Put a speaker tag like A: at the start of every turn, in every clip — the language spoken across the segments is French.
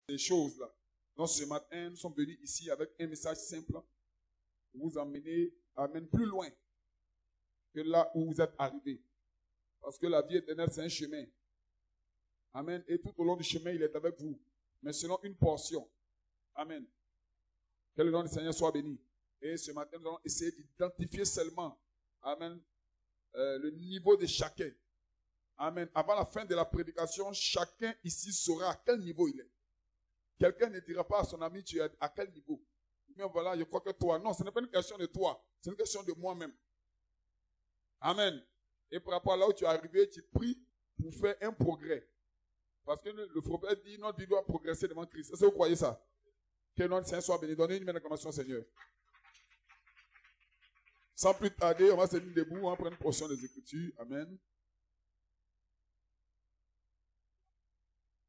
A: ces choses-là. Donc ce matin, nous sommes venus ici avec un message simple pour vous emmener, plus loin que là où vous êtes arrivés. Parce que la vie éternelle, c'est un chemin. Amen. Et tout au long du chemin, il est avec vous. Mais selon une portion. Amen. Que le nom du Seigneur soit béni. Et ce matin, nous allons essayer d'identifier seulement, amen, le niveau de chacun. Amen. Avant la fin de la prédication, chacun ici saura à quel niveau il est. Quelqu'un ne dira pas à son ami, tu es à quel niveau. Mais voilà, je crois que toi. Non, ce n'est pas une question de toi. C'est une question de moi-même. Amen. Et par rapport à là où tu es arrivé, tu pries pour faire un progrès. Parce que le prophète dit, notre vie doit progresser devant Christ. Est-ce que vous croyez ça? Que notre Seigneur soit béni. Donnez une main d'acclamation au Seigneur. Sans plus tarder, on va se mettre debout, on va prendre une portion des Écritures. Amen.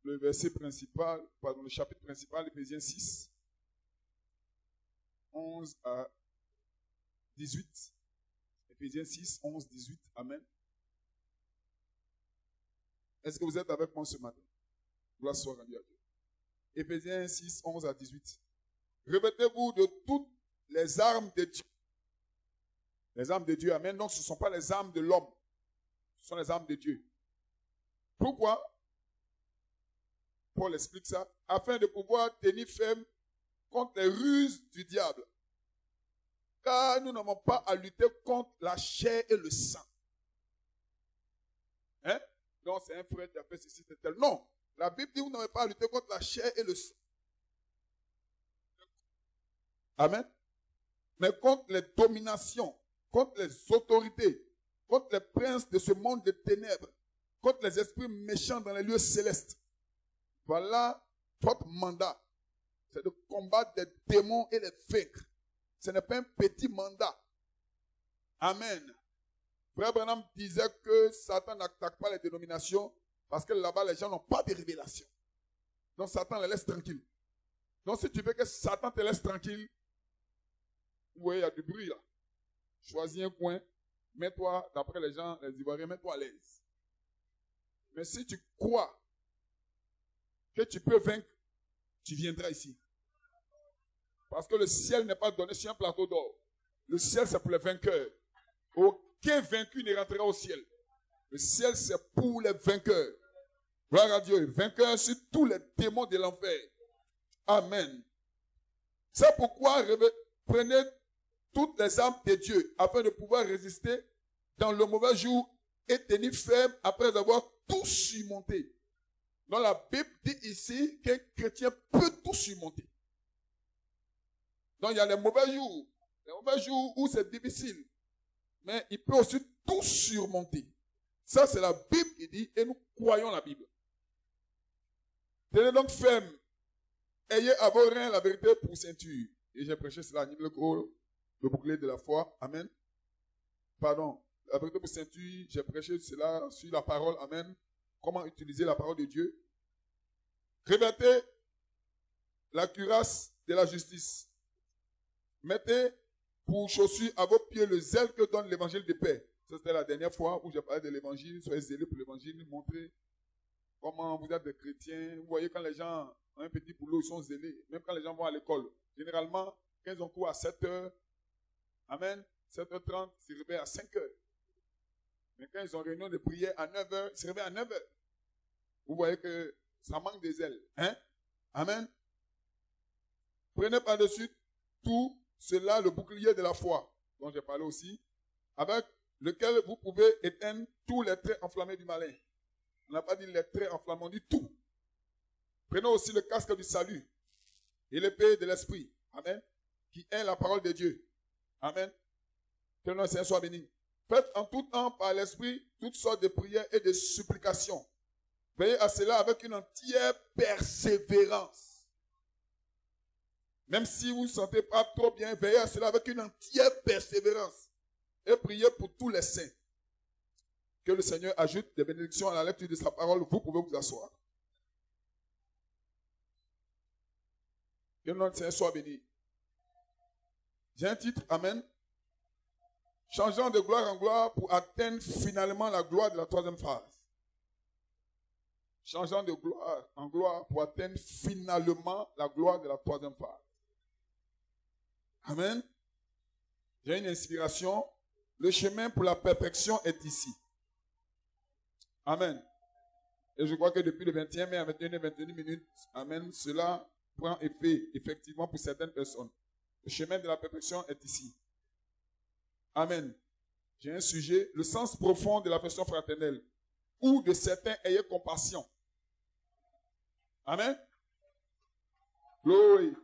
A: Le verset principal, pardon, le chapitre principal, Éphésiens 6, 11 à 18. Éphésiens 6, 11, 18. Amen. Est-ce que vous êtes avec moi ce matin? Gloire soit rendue à Dieu. Éphésiens 6, 11 à 18. Revêtez-vous de toutes les armes de Dieu. Les armes de Dieu, amen. Donc ce ne sont pas les armes de l'homme. Ce sont les armes de Dieu. Pourquoi? Paul explique ça. Afin de pouvoir tenir ferme contre les ruses du diable. Car nous n'avons pas à lutter contre la chair et le sang. Hein? Donc c'est un frère qui a fait ceci, c'est tel. Non. La Bible dit que vous n'avez pas à lutter contre la chair et le sang. Amen. Mais contre les dominations, contre les autorités, contre les princes de ce monde de ténèbres, contre les esprits méchants dans les lieux célestes. Voilà votre mandat. C'est de combattre des démons et les vaincre. Ce n'est pas un petit mandat. Amen. Frère Branham disait que Satan n'attaque pas les dénominations parce que là-bas, les gens n'ont pas de révélation. Donc Satan les laisse tranquilles. Donc si tu veux que Satan te laisse tranquille, oui, il y a du bruit là. Choisis un coin, mets-toi, d'après les gens, les Ivoiriens, mets-toi à l'aise. Mais si tu crois que tu peux vaincre, tu viendras ici. Parce que le ciel n'est pas donné sur un plateau d'or. Le ciel, c'est pour les vainqueurs. Aucun vaincu ne rentrera au ciel. Le ciel, c'est pour les vainqueurs. Gloire à Dieu. Vainqueurs sur tous les démons de l'enfer. Amen. C'est pourquoi prenez toutes les armes de Dieu afin de pouvoir résister dans le mauvais jour et tenir ferme après avoir tout surmonté. Donc la Bible dit ici qu'un chrétien peut tout surmonter. Donc il y a les mauvais jours où c'est difficile, mais il peut aussi tout surmonter. Ça c'est la Bible qui dit et nous croyons la Bible. Tenez donc ferme, ayez à vos reins la vérité pour ceinture. Et j'ai prêché cela, le bouclier de la foi, amen. Pardon, la vérité pour ceinture, j'ai prêché cela sur la parole, amen. Comment utiliser la parole de Dieu. Revêtez la cuirasse de la justice. Mettez pour chaussure à vos pieds le zèle que donne l'évangile de paix. Ça, c'était la dernière fois où j'ai parlé de l'évangile. Soyez zélés pour l'évangile. Montrez comment vous êtes des chrétiens. Vous voyez, quand les gens ont un petit boulot, ils sont zélés. Même quand les gens vont à l'école. Généralement, quand ils ont cours à 7h, amen, 7h30, ils se réveillent à 5h. Mais quand ils ont réunion de prière à 9h, ils se réveillent à 9h. Vous voyez que ça manque des ailes. Hein? Amen. Prenez par-dessus tout cela le bouclier de la foi, dont j'ai parlé aussi, avec lequel vous pouvez éteindre tous les traits enflammés du malin. On n'a pas dit les traits enflammés, on dit tout. Prenez aussi le casque du salut et l'épée de l'esprit. Amen. Qui est la parole de Dieu. Amen. Que le Seigneur soit béni. Faites en tout temps par l'esprit toutes sortes de prières et de supplications. Veillez à cela avec une entière persévérance. Même si vous ne vous sentez pas trop bien, veillez à cela avec une entière persévérance. Et priez pour tous les saints. Que le Seigneur ajoute des bénédictions à la lecture de sa parole. Vous pouvez vous asseoir. Que notre Seigneur soit béni. J'ai un titre, amen. Changeant de gloire en gloire pour atteindre finalement la gloire de la troisième phase. changeant de gloire en gloire pour atteindre finalement la gloire de la troisième phase. Amen. J'ai une inspiration. Le chemin pour la perfection est ici. Amen. Et je crois que depuis le 21 mai à 21 minutes, amen, cela prend effet, effectivement, pour certaines personnes. Le chemin de la perfection est ici. Amen. J'ai un sujet, le sens profond de l'affection fraternelle, ou de certains ayez compassion. Amen. Glory.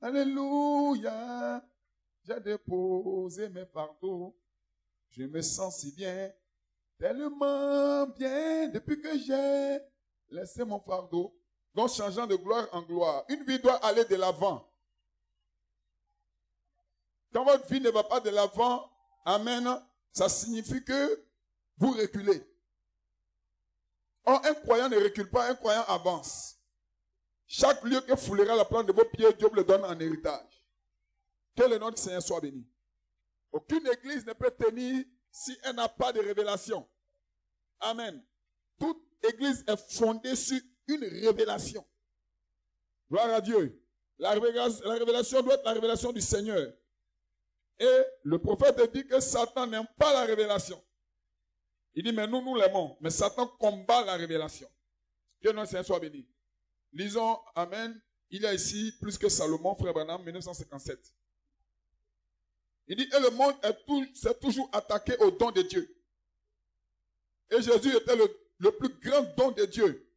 A: Alléluia. J'ai déposé mes fardeaux. Je me sens si bien, tellement bien, depuis que j'ai laissé mon fardeau. Donc, changeant de gloire en gloire. Une vie doit aller de l'avant. Quand votre vie ne va pas de l'avant, amen, ça signifie que vous reculez. Or, un croyant ne recule pas, un croyant avance. Chaque lieu que foulera la plante de vos pieds, Dieu vous le donne en héritage. Que le nom du Seigneur soit béni. Aucune église ne peut tenir si elle n'a pas de révélation. Amen. Toute église est fondée sur une révélation. Gloire à Dieu. La révélation doit être la révélation du Seigneur. Et le prophète dit que Satan n'aime pas la révélation. Il dit, mais nous l'aimons. Mais Satan combat la révélation. Que le nom du Seigneur soit béni. Lisons, amen. Il y a ici plus que Salomon, frère Branham, 1957. Il dit, et le monde s'est toujours attaqué au don de Dieu. Et Jésus était le plus grand don de Dieu.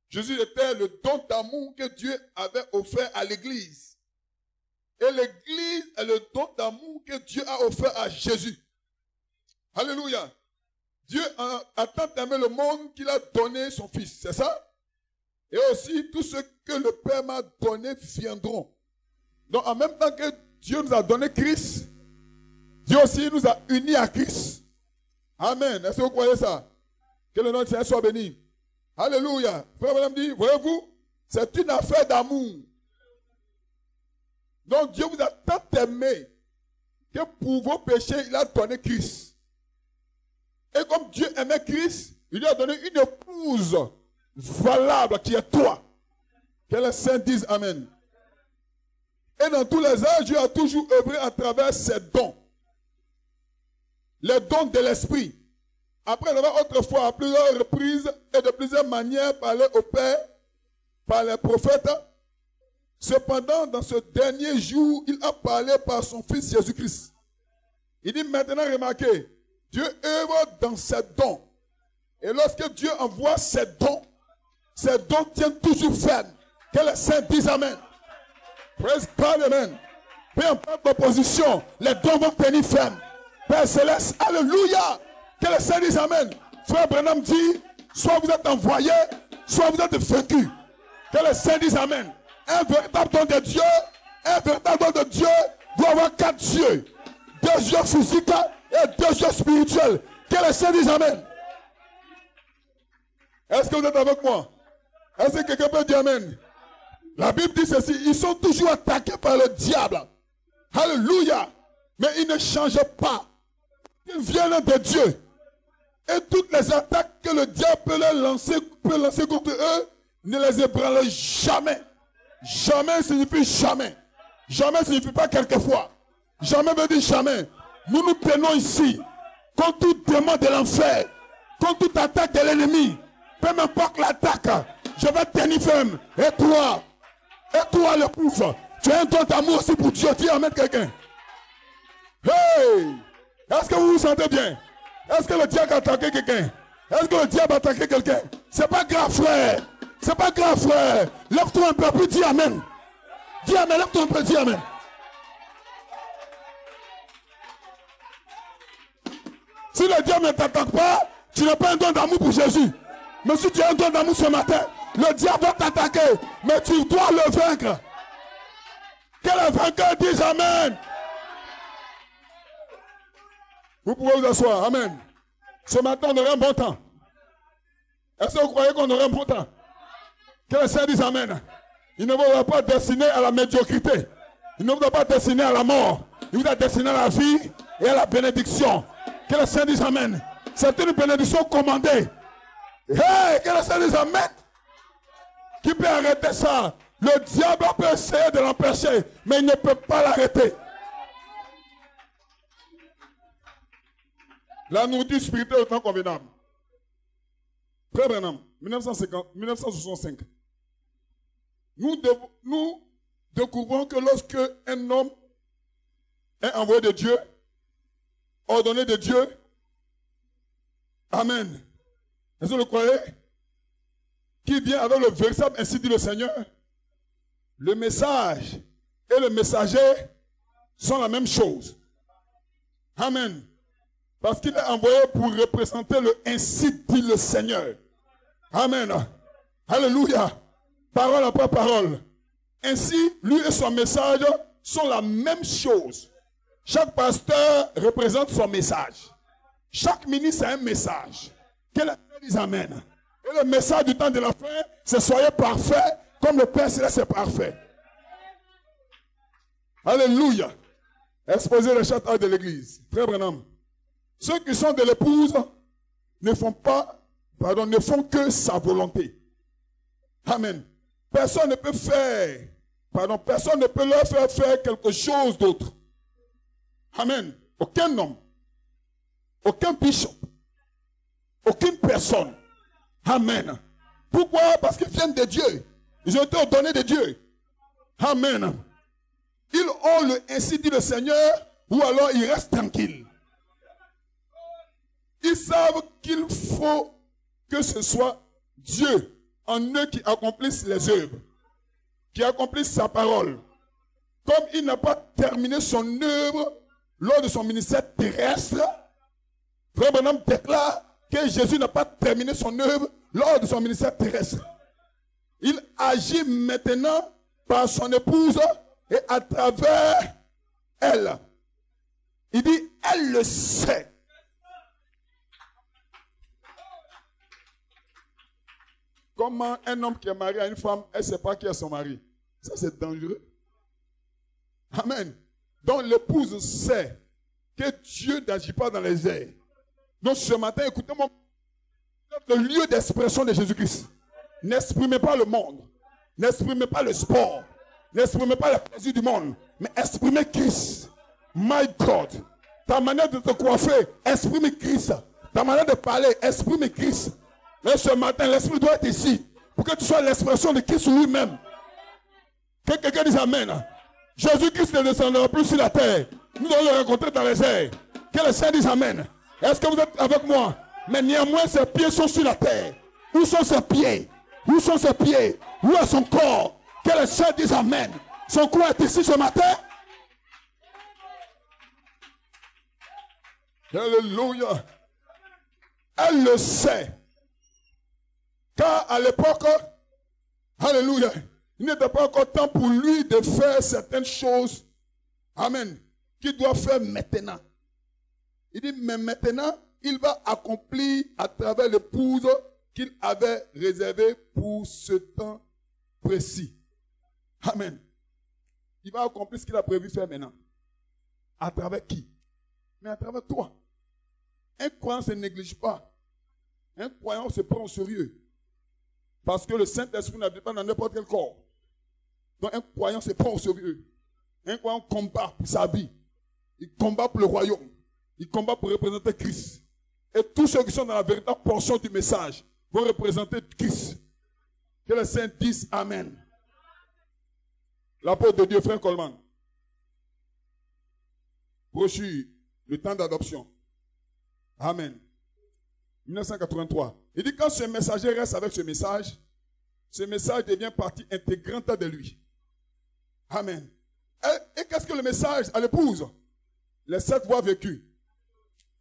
A: Jésus était le don d'amour que Dieu avait offert à l'église. Et l'église est le don d'amour que Dieu a offert à Jésus. Alléluia. Dieu a tant aimé le monde qu'il a donné son fils. C'est ça? Et aussi, tous ceux que le Père m'a donné viendront. Donc, en même temps que Dieu nous a donné Christ, Dieu aussi nous a unis à Christ. Amen. Est-ce que vous croyez ça? Que le nom du Seigneur soit béni. Alléluia. Frère Madame dit, voyez-vous, c'est une affaire d'amour. Donc, Dieu vous a tant aimé que pour vos péchés, il a donné Christ. Et comme Dieu aimait Christ, il lui a donné une épouse valable qui est toi. Que les saints disent Amen. Et dans tous les âges, Dieu a toujours œuvré à travers ses dons. Les dons de l'esprit. Après avoir autrefois à plusieurs reprises et de plusieurs manières parlé au Père par les prophètes, cependant dans ce dernier jour, il a parlé par son Fils Jésus-Christ. Il dit maintenant, remarquez, Dieu œuvre dans ses dons. Et lorsque Dieu envoie ses dons tiennent toujours ferme. Que les saints disent Amen. Praise God, Amen. Peu importe l'opposition, les dons vont tenir ferme. Père Céleste, Alléluia. Que les saints disent Amen. Frère Branham dit, soit vous êtes envoyé, soit vous êtes vaincu. Que les saints disent Amen. Un véritable don de Dieu, doit avoir 4 yeux. 2 yeux physiques et 2 yeux spirituels. Que les saints disent Amen. Est-ce que vous êtes avec moi? Est-ce que quelqu'un peut dire Amen? La Bible dit ceci, ils sont toujours attaqués par le diable. Alléluia. Mais ils ne changent pas. Ils viennent de Dieu. Et toutes les attaques que le diable peut lancer contre eux, ne les ébranlent jamais. Jamais signifie jamais. Jamais signifie pas quelquefois. Jamais veut dire jamais. Nous nous tenons ici contre tout démon de l'enfer, contre toute attaque de l'ennemi. Peu m'importe l'attaque, je vais tenir ferme. Et toi le pauvre, tu as un don d'amour aussi pour Dieu. Dis Amen quelqu'un. Hey! Est-ce que vous vous sentez bien? Est-ce que le diable a attaqué quelqu'un? Est-ce que le diable a attaqué quelqu'un? C'est pas grave frère. C'est pas grave frère. Lève-toi un peu plus, dis Amen. Dis Amen, lève-toi un peu, dis Amen. Si le diable ne t'attaque pas, tu n'as pas un don d'amour pour Jésus. Mais si tu as un don d'amour ce matin, le diable va t'attaquer, mais tu dois le vaincre. Que le vainqueur dise Amen. Vous pouvez vous asseoir. Amen. Ce matin, on aura un bon temps. Est-ce que vous croyez qu'on aura un bon temps? Que les saints disent Amen. Il ne vous a pas destiné à la médiocrité. Il ne vous a pas destiné à la mort. Il vous a destiné à la vie et à la bénédiction. Que les saints disent Amen. C'est une bénédiction commandée. Hey, que le Seigneur dise amen. Qui peut arrêter ça? Le diable peut essayer de l'empêcher, mais il ne peut pas l'arrêter. La nourriture spirituelle est autant convenable. Frère Branham, 1965. Nous découvrons que lorsque un homme est envoyé de Dieu, ordonné de Dieu, amen. Est-ce que vous le croyez? Qui vient avec le véritable, ainsi dit le Seigneur. Le message et le messager sont la même chose. Amen. Parce qu'il est envoyé pour représenter le ainsi dit le Seigneur. Amen. Alléluia. Parole après parole. Ainsi, lui et son message sont la même chose. Chaque pasteur représente son message. Chaque ministre a un message. Que la Seigneur dise amen. Et le message du temps de la fin, c'est soyez parfaits comme le Père Céleste est parfait. Alléluia. Exposer le château de l'église. Frère Branham. Ceux qui sont de l'épouse ne font que sa volonté. Amen. Personne ne peut personne ne peut leur faire quelque chose d'autre. Amen. Aucun homme, aucun bishop, aucune personne. Amen. Pourquoi? Parce qu'ils viennent de Dieu. Ils ont été ordonnés de Dieu. Amen. Ils ont le ainsi dit le Seigneur, ou alors ils restent tranquilles. Ils savent qu'il faut que ce soit Dieu en eux qui accomplissent les œuvres, qui accomplissent sa parole. Comme il n'a pas terminé son œuvre lors de son ministère terrestre, Frère Branham déclare que Jésus n'a pas terminé son œuvre lors de son ministère terrestre. Il agit maintenant par son épouse et à travers elle. Il dit, elle le sait. Comment un homme qui est marié à une femme, elle ne sait pas qui est son mari? Ça, c'est dangereux. Amen. Donc, l'épouse sait que Dieu n'agit pas dans les airs. Donc, ce matin, écoutez-moi, le lieu d'expression de Jésus-Christ. N'exprimez pas le monde. N'exprimez pas le sport. N'exprimez pas le plaisir du monde. Mais exprimez Christ. My God. Ta manière de te coiffer, exprime Christ. Ta manière de parler, exprime Christ. Mais ce matin, l'Esprit doit être ici pour que tu sois l'expression de Christ lui-même. Que quelqu'un dise amen. Jésus-Christ ne descendra plus sur la terre. Nous allons le rencontrer dans les airs. Que le Saint dise amen. Est-ce que vous êtes avec moi? Mais néanmoins, ses pieds sont sur la terre. Où sont ses pieds? Où sont ses pieds? Où est son corps? Que le Saint dise amen. Son corps est ici ce matin. Alléluia. Elle le sait. Car à l'époque, alléluia, il n'était pas encore temps pour lui de faire certaines choses, amen, qu'il doit faire maintenant. Il dit, mais maintenant, il va accomplir à travers l'épouse qu'il avait réservée pour ce temps précis. Amen. Il va accomplir ce qu'il a prévu faire maintenant. À travers qui? Mais à travers toi. Un croyant ne se néglige pas. Un croyant se prend au sérieux. Parce que le Saint-Esprit n'habite pas dans n'importe quel corps. Donc un croyant se prend au sérieux. Un croyant combat pour sa vie. Il combat pour le royaume. Il combat pour représenter Christ. Et tous ceux qui sont dans la véritable portion du message vont représenter Christ. Que les saints disent amen. L'apôtre de Dieu, frère Coleman. Brochure, le temps d'adoption. Amen. 1983. Il dit quand ce messager reste avec ce message devient partie intégrante de lui. Amen. Et qu'est-ce que le message à l'épouse? Les 7 voies vécues.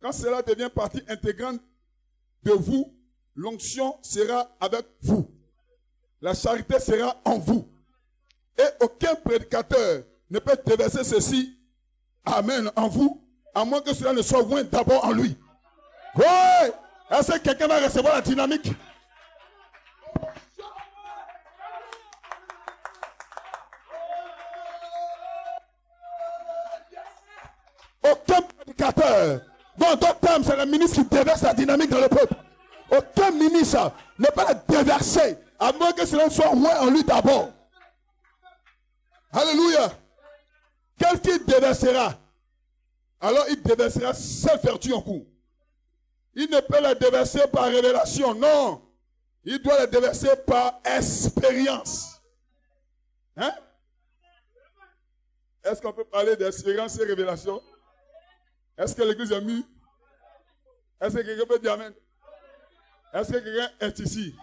A: Quand cela devient partie intégrante de vous, l'onction sera avec vous. La charité sera en vous. Et aucun prédicateur ne peut déverser ceci, amen, en vous, à moins que cela ne soit loin d'abord en lui. Oui! Est-ce que quelqu'un va recevoir la dynamique? Aucun prédicateur, dans d'autres termes, c'est le ministre qui déverse la dynamique dans le peuple. Aucun ministre ne peut le déverser à moins que cela soit ouais en lui d'abord. Alléluia. Quel qu'il déversera, alors il déversera cette vertu en vous. Il ne peut la déverser par révélation, non. Il doit la déverser par expérience. Hein? Est-ce qu'on peut parler d'expérience et révélation? Est-ce que l'église est mue? Est-ce que quelqu'un peut dire amen? Est-ce que quelqu'un est ici?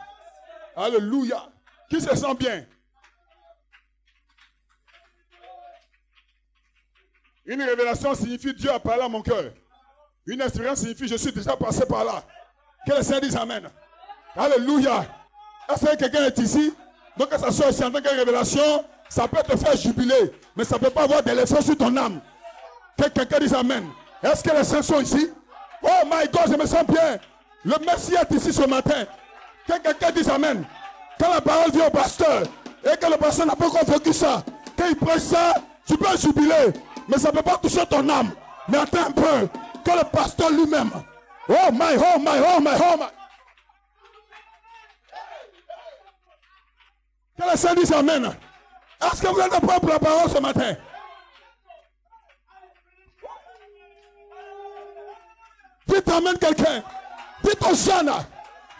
A: Alléluia. Qui se sent bien? Une révélation signifie Dieu a parlé à mon cœur. Une expérience signifie je suis déjà passé par là. Que le Seigneur dise amen. Alléluia. Est-ce que quelqu'un est ici? Donc que ça soit ici en tant que révélation, ça peut te faire jubiler, mais ça ne peut pas avoir de l'effet sur ton âme. Que quelqu'un dise amen. Est-ce que les saints sont ici? Oh my God, je me sens bien. Le Messie est ici ce matin. Que quelqu'un dise amen. Quand la parole vient au pasteur et que le pasteur n'a pas encore vécu ça, quand il prêche ça, tu peux jubiler, mais ça ne peut pas toucher ton âme. Mais attends un peu, que le pasteur lui-même. Oh my, oh my, oh my, oh my. Que les saints disent amen. Est-ce que vous êtes prêts pour la parole ce matin? Dites amen quelqu'un. Dites aux jeunes.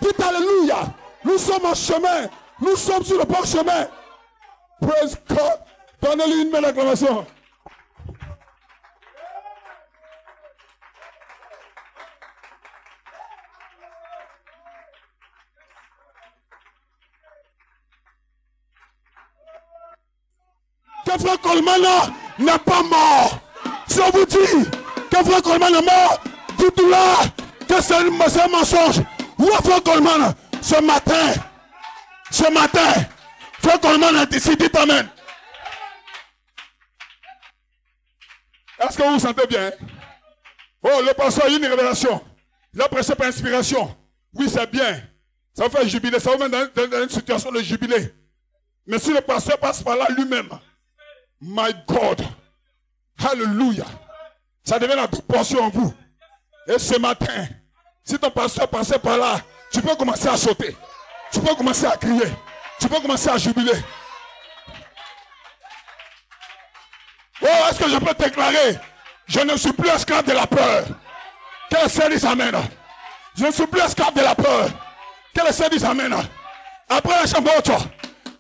A: Dites alléluia. Nous sommes en chemin. Nous sommes sur le bon chemin. Praise God. Donnez-lui une belle acclamation. Que Frère Coleman n'est pas mort. Si on vous dit que Frère Coleman est mort, dites-le là que c'est un mensonge. Où est Frère Coleman? Ce matin, Frère Coleman est ici, dites amen. Est-ce que vous vous sentez bien? Oh, le pasteur a eu une révélation. Il a prêché par inspiration. Oui, c'est bien. Ça vous fait jubiler, ça vous met dans une situation de jubilé. Mais si le pasteur passe par là lui-même, my God, hallelujah, ça devient la portion en vous. Et ce matin, si ton pasteur passait par là, tu peux commencer à sauter. Tu peux commencer à crier. Tu peux commencer à jubiler. Oh, est-ce que je peux déclarer? Je ne suis plus esclave de la peur. Que le Seigneur dise amen. Je ne suis plus esclave de la peur. Que le Seigneur dise amen. Après la chambre,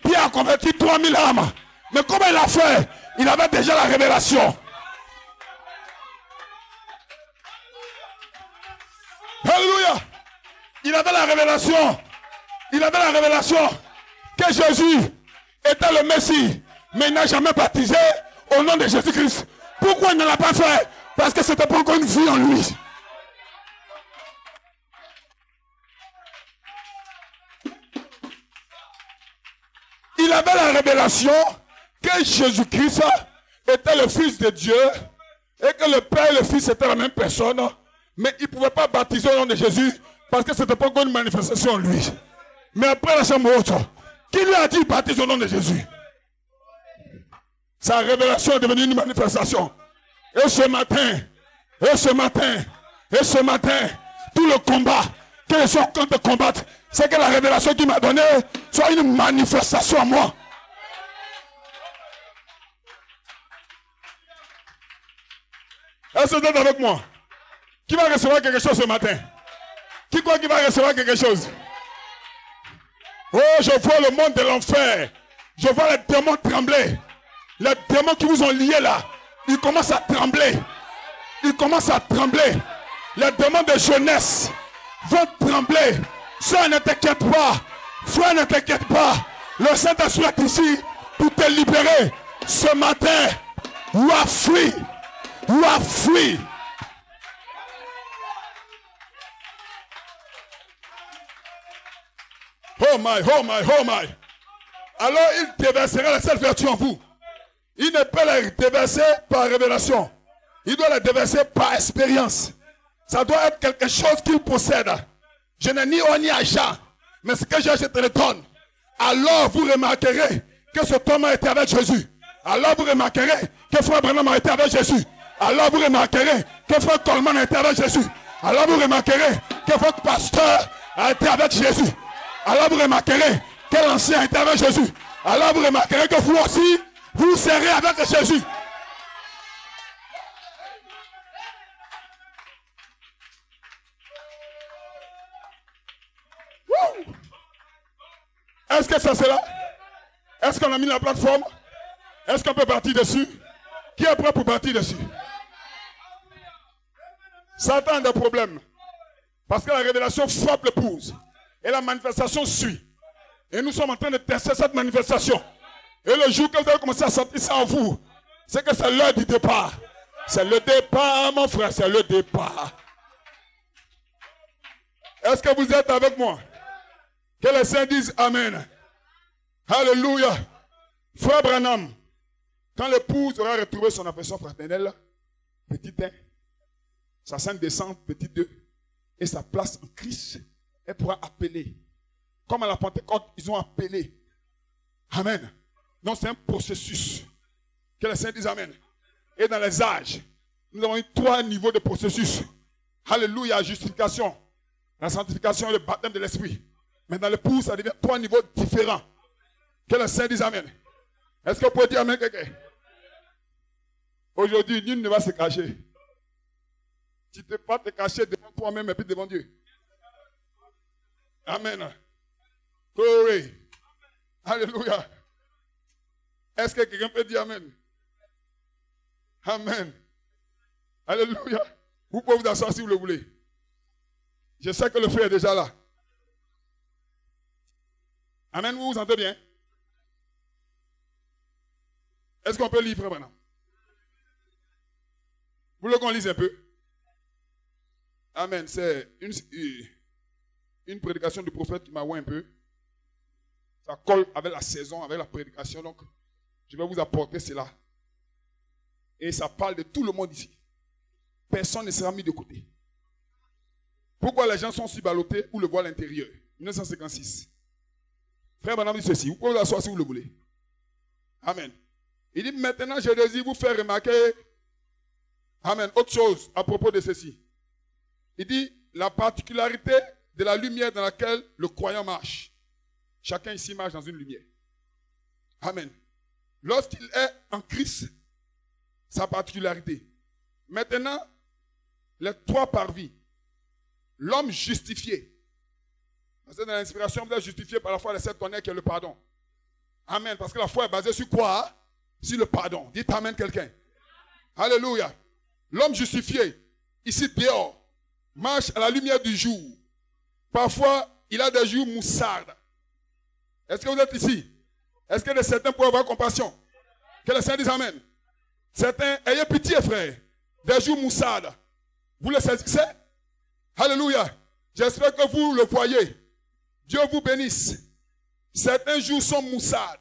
A: Pierre a converti 3000 âmes. Mais comment il a fait? Il avait déjà la révélation. Alléluia. Il avait la révélation. Il avait la révélation que Jésus était le Messie. Mais il n'a jamais baptisé au nom de Jésus-Christ. Pourquoi il ne l'a pas fait? Parce que c'était pas encore une vie en lui. Il avait la révélation que Jésus-Christ était le Fils de Dieu et que le Père et le Fils étaient la même personne, mais il ne pouvait pas baptiser au nom de Jésus parce que ce n'était pas encore une manifestation en lui. Mais après la chambre haute, qui lui a dit baptise au nom de Jésus? Sa révélation est devenue une manifestation. Et ce matin, tout le combat que les gens comptent combattre, c'est que la révélation qu'il m'a donnée soit une manifestation à moi. Est-ce que vous êtes avec moi? Qui va recevoir quelque chose ce matin? Qui croit qu'il va recevoir quelque chose? Oh, je vois le monde de l'enfer. Je vois les démons trembler. Les démons qui vous ont liés là, ils commencent à trembler. Ils commencent à trembler. Les démons de jeunesse vont trembler. Soeur, ne t'inquiète pas. Frère, ne t'inquiète pas. Le Saint-Esprit est ici pour te libérer. Ce matin, you are free. You are free. Oh my, oh my, oh my. Alors il déversera la seule vertu en vous. Il ne peut la déverser par révélation. Il doit la déverser par expérience. Ça doit être quelque chose qu'il possède. Je n'ai ni or ni argent, mais ce que j'ai, je te le donne. Alors vous remarquerez que ce homme a été avec Jésus. Alors vous remarquerez que Frère Branham a été avec Jésus. Alors vous remarquerez que Frère Coleman a été avec Jésus. Alors vous remarquerez que votre pasteur a été avec Jésus, alors vous remarquerez que l'ancien a été avec Jésus. Alors vous remarquerez que vous aussi, vous serez avec Jésus. Est-ce que ça c'est là? Est-ce qu'on a mis la plateforme? Est-ce qu'on peut partir dessus? Qui est prêt pour partir dessus? Satan a des problèmes. Parce que la révélation frappe l'épouse. Et la manifestation suit. Et nous sommes en train de tester cette manifestation. Et le jour que vous allez commencer à sentir ça en vous, c'est que c'est l'heure du départ. C'est le départ, mon frère, c'est le départ. Est-ce que vous êtes avec moi? Que les saints disent Amen. Alléluia. Frère Branham, quand l'épouse aura retrouvé son affection fraternelle, petit 1, sa sainte descente, petit 2, et sa place en Christ, elle pourra appeler. Comme à la Pentecôte, ils ont appelé. Amen. Donc c'est un processus. Que les saints disent Amen. Et dans les âges, nous avons eu 3 niveaux de processus. Alléluia, la justification, la sanctification et le baptême de l'esprit. Mais dans l'épouse, ça devient 3 niveaux différents. Que les saints disent Amen. Est-ce que vous pouvez dire Amen quelqu'un? Aujourd'hui, nul ne va se cacher. Tu ne peux pas te cacher devant toi-même et puis devant Dieu. Amen. Glory. Alléluia. Est-ce que quelqu'un peut dire Amen? Amen. Alléluia. Vous pouvez vous asseoir si vous le voulez. Je sais que le feu est déjà là. Amen, vous vous sentez bien? Est-ce qu'on peut lire frère maintenant? Vous voulez qu'on lise un peu? Amen. C'est une prédication du prophète qui m'a ouvert un peu. Ça colle avec la saison, avec la prédication. Donc, je vais vous apporter cela. Et ça parle de tout le monde ici. Personne ne sera mis de côté. Pourquoi les gens sont si ballottés ou le voient à l'intérieur? 1956. Frère Madame dit ceci. Vous pouvez vous asseoir si vous le voulez. Amen. Il dit maintenant je désire vous faire remarquer. Amen. Autre chose à propos de ceci. Il dit la particularité de la lumière dans laquelle le croyant marche. Chacun ici marche dans une lumière. Amen. Lorsqu'il est en Christ, sa particularité. Maintenant, les 3 parvis. L'homme justifié. Parce que dans l'inspiration, vous êtes justifié par la foi des 7 tonnerres qui est le pardon. Amen. Parce que la foi est basée sur quoi? Sur le pardon. Dites Amen quelqu'un. Alléluia. L'homme justifié, ici dehors, marche à la lumière du jour. Parfois, il a des jours moussardes. Est-ce que vous êtes ici? Est-ce que certains peuvent avoir compassion? Que les saints disent Amen. Certains, ayez pitié, frère. Des jours moussardes. Vous le saisissez? Alléluia. J'espère que vous le voyez. Dieu vous bénisse. Certains jours sont moussardes.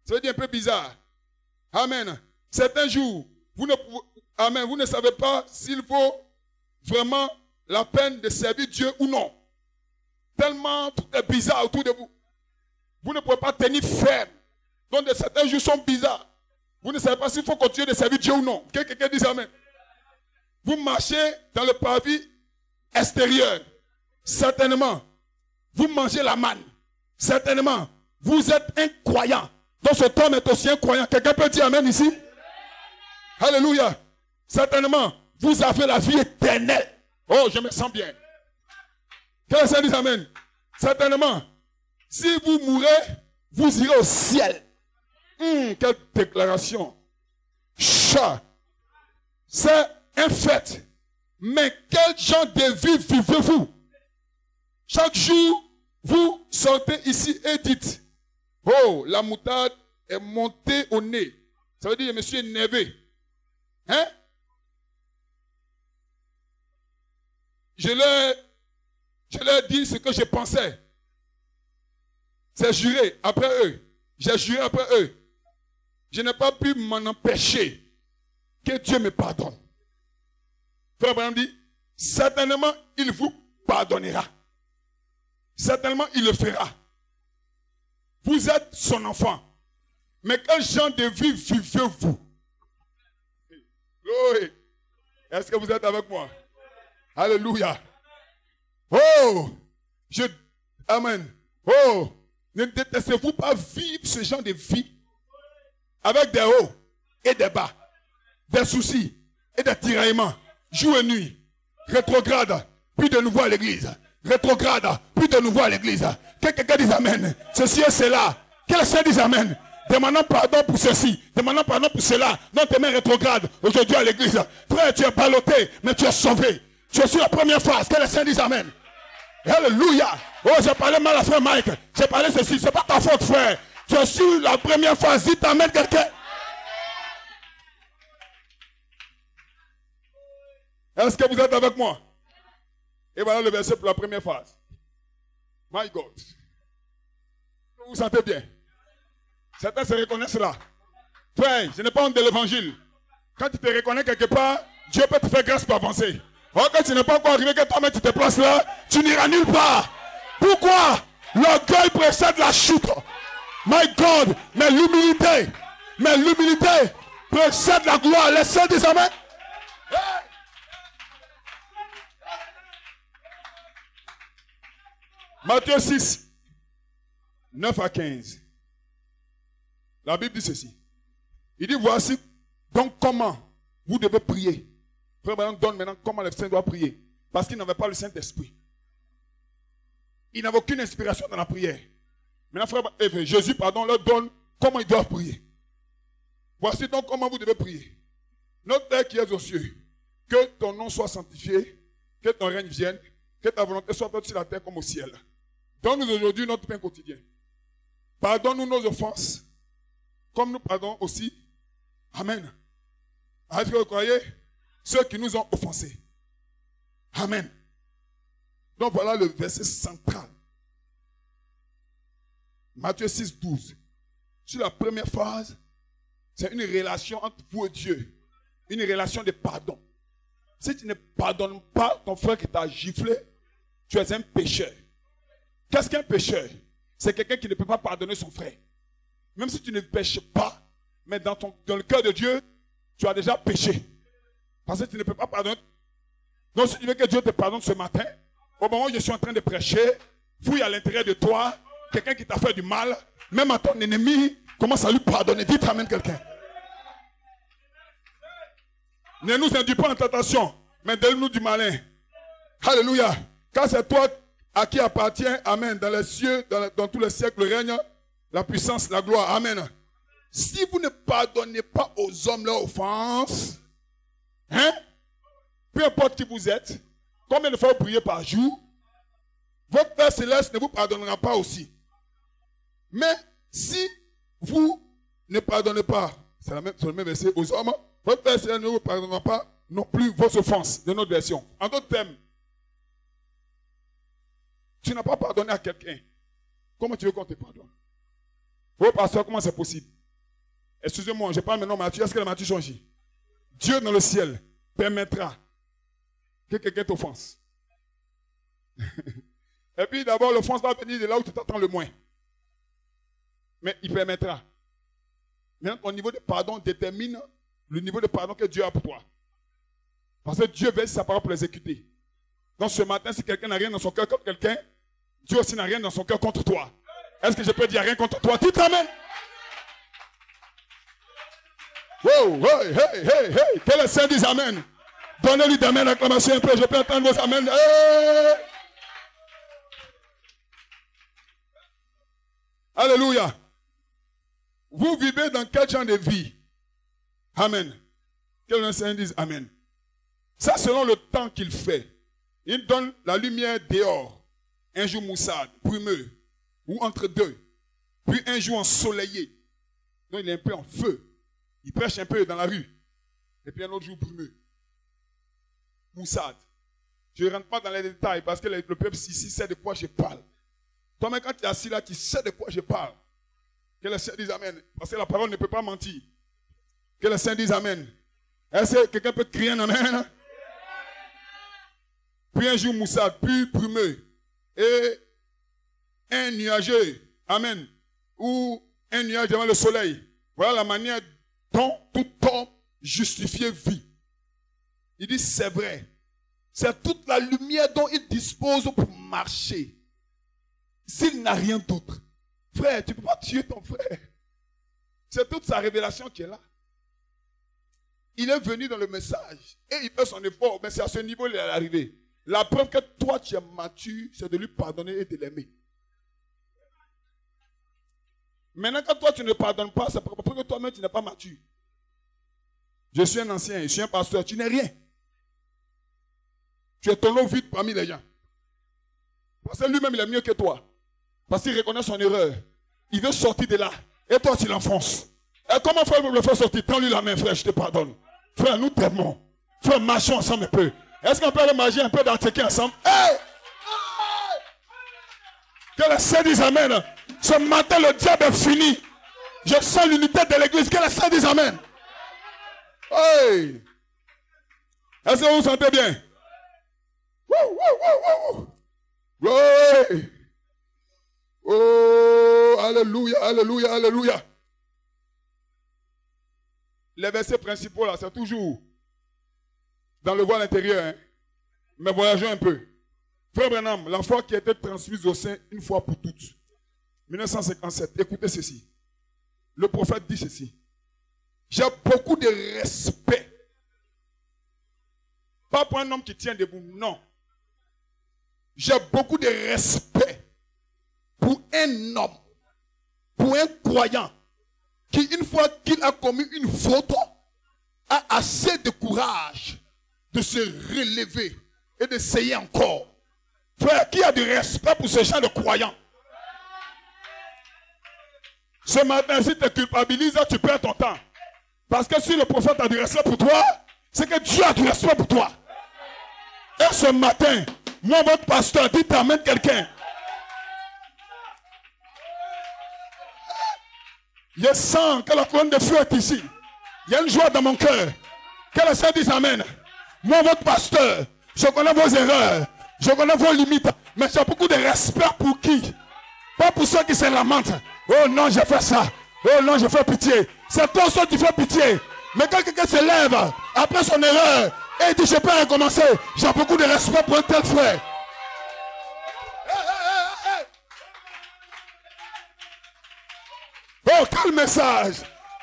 A: Ça veut dire un peu bizarre. Amen. Certains jours, Amen, vous ne savez pas s'il vaut vraiment la peine de servir Dieu ou non. Tellement tout est bizarre autour de vous. Vous ne pouvez pas tenir ferme. Donc certains jours sont bizarres. Vous ne savez pas s'il faut continuer de servir Dieu ou non. Quelqu'un dit Amen. Vous marchez dans le parvis extérieur. Certainement, vous mangez la manne. Certainement, vous êtes un croyant. Donc cet homme est aussi un croyant. Quelqu'un peut dire Amen ici? Alléluia. Certainement, vous avez la vie éternelle. Oh, je me sens bien. Quelqu'un dit Amen. Certainement, si vous mourrez, vous irez au ciel. Quelle déclaration. Chat. C'est un fait. Mais quel genre de vie vivez-vous? Chaque jour, vous sortez ici et dites, oh, la moutarde est montée au nez. Ça veut dire, je me suis énervé. Hein? Je leur dis ce que je pensais. C'est juré après eux. J'ai juré après eux. Je n'ai pas pu m'en empêcher. Que Dieu me pardonne. Frère Abraham dit, certainement il vous pardonnera. Certainement il le fera. Vous êtes son enfant. Mais quel genre de vie vivez-vous? Oui. Est-ce que vous êtes avec moi? Alléluia. Oh! Amen. Oh, ne détestez-vous pas vivre ce genre de vie avec des hauts et des bas, des soucis et des tiraillements, jour et nuit, rétrograde, puis de nouveau à l'église, rétrograde, puis de nouveau à l'église. Que quelqu'un dise amen. Ceci et cela. Que le Seigneur dise amen. Demandons pardon pour ceci, demandons pardon pour cela. Non, tes mains rétrogrades aujourd'hui à l'église. Frère, tu es ballotté, mais tu es sauvé. Tu es sur la première phase. Que le Seigneur dise amen. Alléluia. Oh, j'ai parlé mal à frère Mike. J'ai parlé ceci. C'est pas ta faute, frère. Tu es sur la première phase. Dis amen quelqu'un. Est-ce que vous êtes avec moi? Et voilà le verset pour la première phase. My God. Vous vous sentez bien? Certains se reconnaissent là. Frère, je n'ai pas honte de l'évangile. Quand tu te reconnais quelque part, Dieu peut te faire grâce pour avancer. Or, quand tu n'es pas encore arrivé, que toi-même tu te places là, tu n'iras nulle part. Pourquoi? L'orgueil précède la chute. My God, mais l'humilité précède la gloire. Laissez des amen. Matthieu 6, 9 à 15. La Bible dit ceci. Il dit, voici donc comment vous devez prier. Frère Branham donne maintenant comment le Saint doit prier. Parce qu'il n'avait pas le Saint-Esprit. Il n'avait aucune inspiration dans la prière. Maintenant, Jésus leur donne comment ils doivent prier. Voici donc comment vous devez prier. Notre Père qui es aux cieux, que ton nom soit sanctifié, que ton règne vienne, que ta volonté soit faite sur la terre comme au ciel. Donne-nous aujourd'hui notre pain quotidien. Pardonne-nous nos offenses, comme nous pardonnons aussi. Amen. Est-ce que vous croyez? Ceux qui nous ont offensés. Amen. Donc voilà le verset central. Matthieu 6, 12. Sur la première phase, c'est une relation entre vous et Dieu. Une relation de pardon. Si tu ne pardonnes pas ton frère qui t'a giflé, tu es un pécheur. Qu'est-ce qu'un pécheur? C'est quelqu'un qui ne peut pas pardonner son frère. Même si tu ne pêches pas, mais dans le cœur de Dieu, tu as déjà péché. Parce que tu ne peux pas pardonner. Donc si tu veux que Dieu te pardonne ce matin, au moment où je suis en train de prêcher, fouille à l'intérieur de toi, quelqu'un qui t'a fait du mal, même à ton ennemi, commence à lui pardonner. Dites amen quelqu'un. Ne nous induis pas en tentation, mais donne-nous du malin. Alléluia. Car c'est toi à qui appartient, amen, dans les cieux, dans tous les siècles règne la puissance, la gloire. Amen. Si vous ne pardonnez pas aux hommes leurs offenses, hein, peu importe qui vous êtes, combien de fois vous priez par jour, votre Père Céleste ne vous pardonnera pas aussi. Mais si vous ne pardonnez pas, c'est le même verset, aux hommes, votre Père Céleste ne vous pardonnera pas non plus vos offenses, de notre version. En d'autres termes, tu n'as pas pardonné à quelqu'un. Comment tu veux qu'on te pardonne? Oh pasteur, comment c'est possible? Excusez-moi, je parle maintenant Matthieu. Est-ce que la Matthieu change? Dieu dans le ciel permettra que quelqu'un t'offense. Et puis d'abord, l'offense va venir de là où tu t'attends le moins. Mais il permettra. Maintenant, ton niveau de pardon détermine le niveau de pardon que Dieu a pour toi. Parce que Dieu veille sa parole pour l'exécuter. Donc ce matin, si quelqu'un n'a rien dans son cœur contre quelqu'un, Dieu aussi n'a rien dans son cœur contre toi. Est-ce que je peux dire rien contre toi? Dites amen. Wow, hey, hey, hey, hey. Que le Saint dise amen. Donnez-lui d'amen, acclamation un peu. Je peux entendre vos amen. Hey. Alléluia. Vous vivez dans quel genre de vie? Amen. Que le Saint dise amen. Ça, selon le temps qu'il fait. Il donne la lumière dehors. Un jour moussade, brumeux, ou entre deux. Puis un jour ensoleillé. Donc il est un peu en feu. Il prêche un peu dans la rue. Et puis un autre jour brumeux. Moussade. Je ne rentre pas dans les détails parce que le peuple ici sait de quoi je parle. Toi-même, quand tu es assis là, tu sais de quoi je parle. Que le Seigneur dise amen. Parce que la parole ne peut pas mentir. Que le Seigneur dise amen. Est-ce que quelqu'un peut crier un amen? Puis un jour moussade, puis brumeux. Et un nuageux. Amen. Ou un nuage devant le soleil. Voilà la manière dont tout homme justifié vit. Il dit c'est vrai. C'est toute la lumière dont il dispose pour marcher. s'il n'a rien d'autre, frère, tu ne peux pas tuer ton frère. C'est toute sa révélation qui est là. Il est venu dans le message et il fait son effort, mais c'est à ce niveau qu'il est arrivé. La preuve que toi tu es mature, c'est de lui pardonner et de l'aimer. Maintenant, quand toi tu ne pardonnes pas, c'est parce que toi-même tu n'es pas mature. Je suis un ancien, je suis un pasteur, tu n'es rien. Tu es ton eau vide parmi les gens. Parce que lui-même il est mieux que toi. Parce qu'il reconnaît son erreur. Il veut sortir de là. Et toi tu l'enfonces. Et comment faire pour le faire sortir? Tends-lui la main, frère, je te pardonne. Frère, nous t'aimons. Frère, marchons ensemble un peu. Est-ce qu'on peut aller marcher un peu dans tes ensemble? Hey! Que le Seigneur dise Amen. Ce matin, le diable est fini. Je sens l'unité de l'église. Que le Seigneur dise Amen. Hey! Est-ce que vous vous sentez bien? Oui! Oh, alléluia, alléluia, alléluia. Les versets principaux là, c'est toujours dans le voile intérieur. Hein? Mais voyageons un peu. Frère Branham, la foi qui a été transmise au sein une fois pour toutes. 1957, écoutez ceci. Le prophète dit ceci. J'ai beaucoup de respect. Pas pour un homme qui tient debout, non. J'ai beaucoup de respect pour un homme, pour un croyant, qui une fois qu'il a commis une faute, a assez de courage de se relever et d'essayer encore. Frère, qui a du respect pour ce genre de croyants? Ce matin, si tu te culpabilises, tu perds ton temps. Parce que si le prophète a du respect pour toi, c'est que Dieu a du respect pour toi. Et ce matin, moi, votre pasteur, dites amen quelqu'un. Je sens que la colonne de feu est ici. Il y a une joie dans mon cœur. Que le Seigneur dise amen. Moi, votre pasteur, je connais vos erreurs. Je connais vos limites. Mais j'ai beaucoup de respect pour qui? Pas pour ceux qui se lamentent. Oh non, j'ai fait ça. Oh non, je fais pitié. C'est toi seul qui fais pitié. Mais quand quelqu'un se lève après son erreur et dit je peux recommencer, j'ai beaucoup de respect pour un tel frère. Oh, quel message!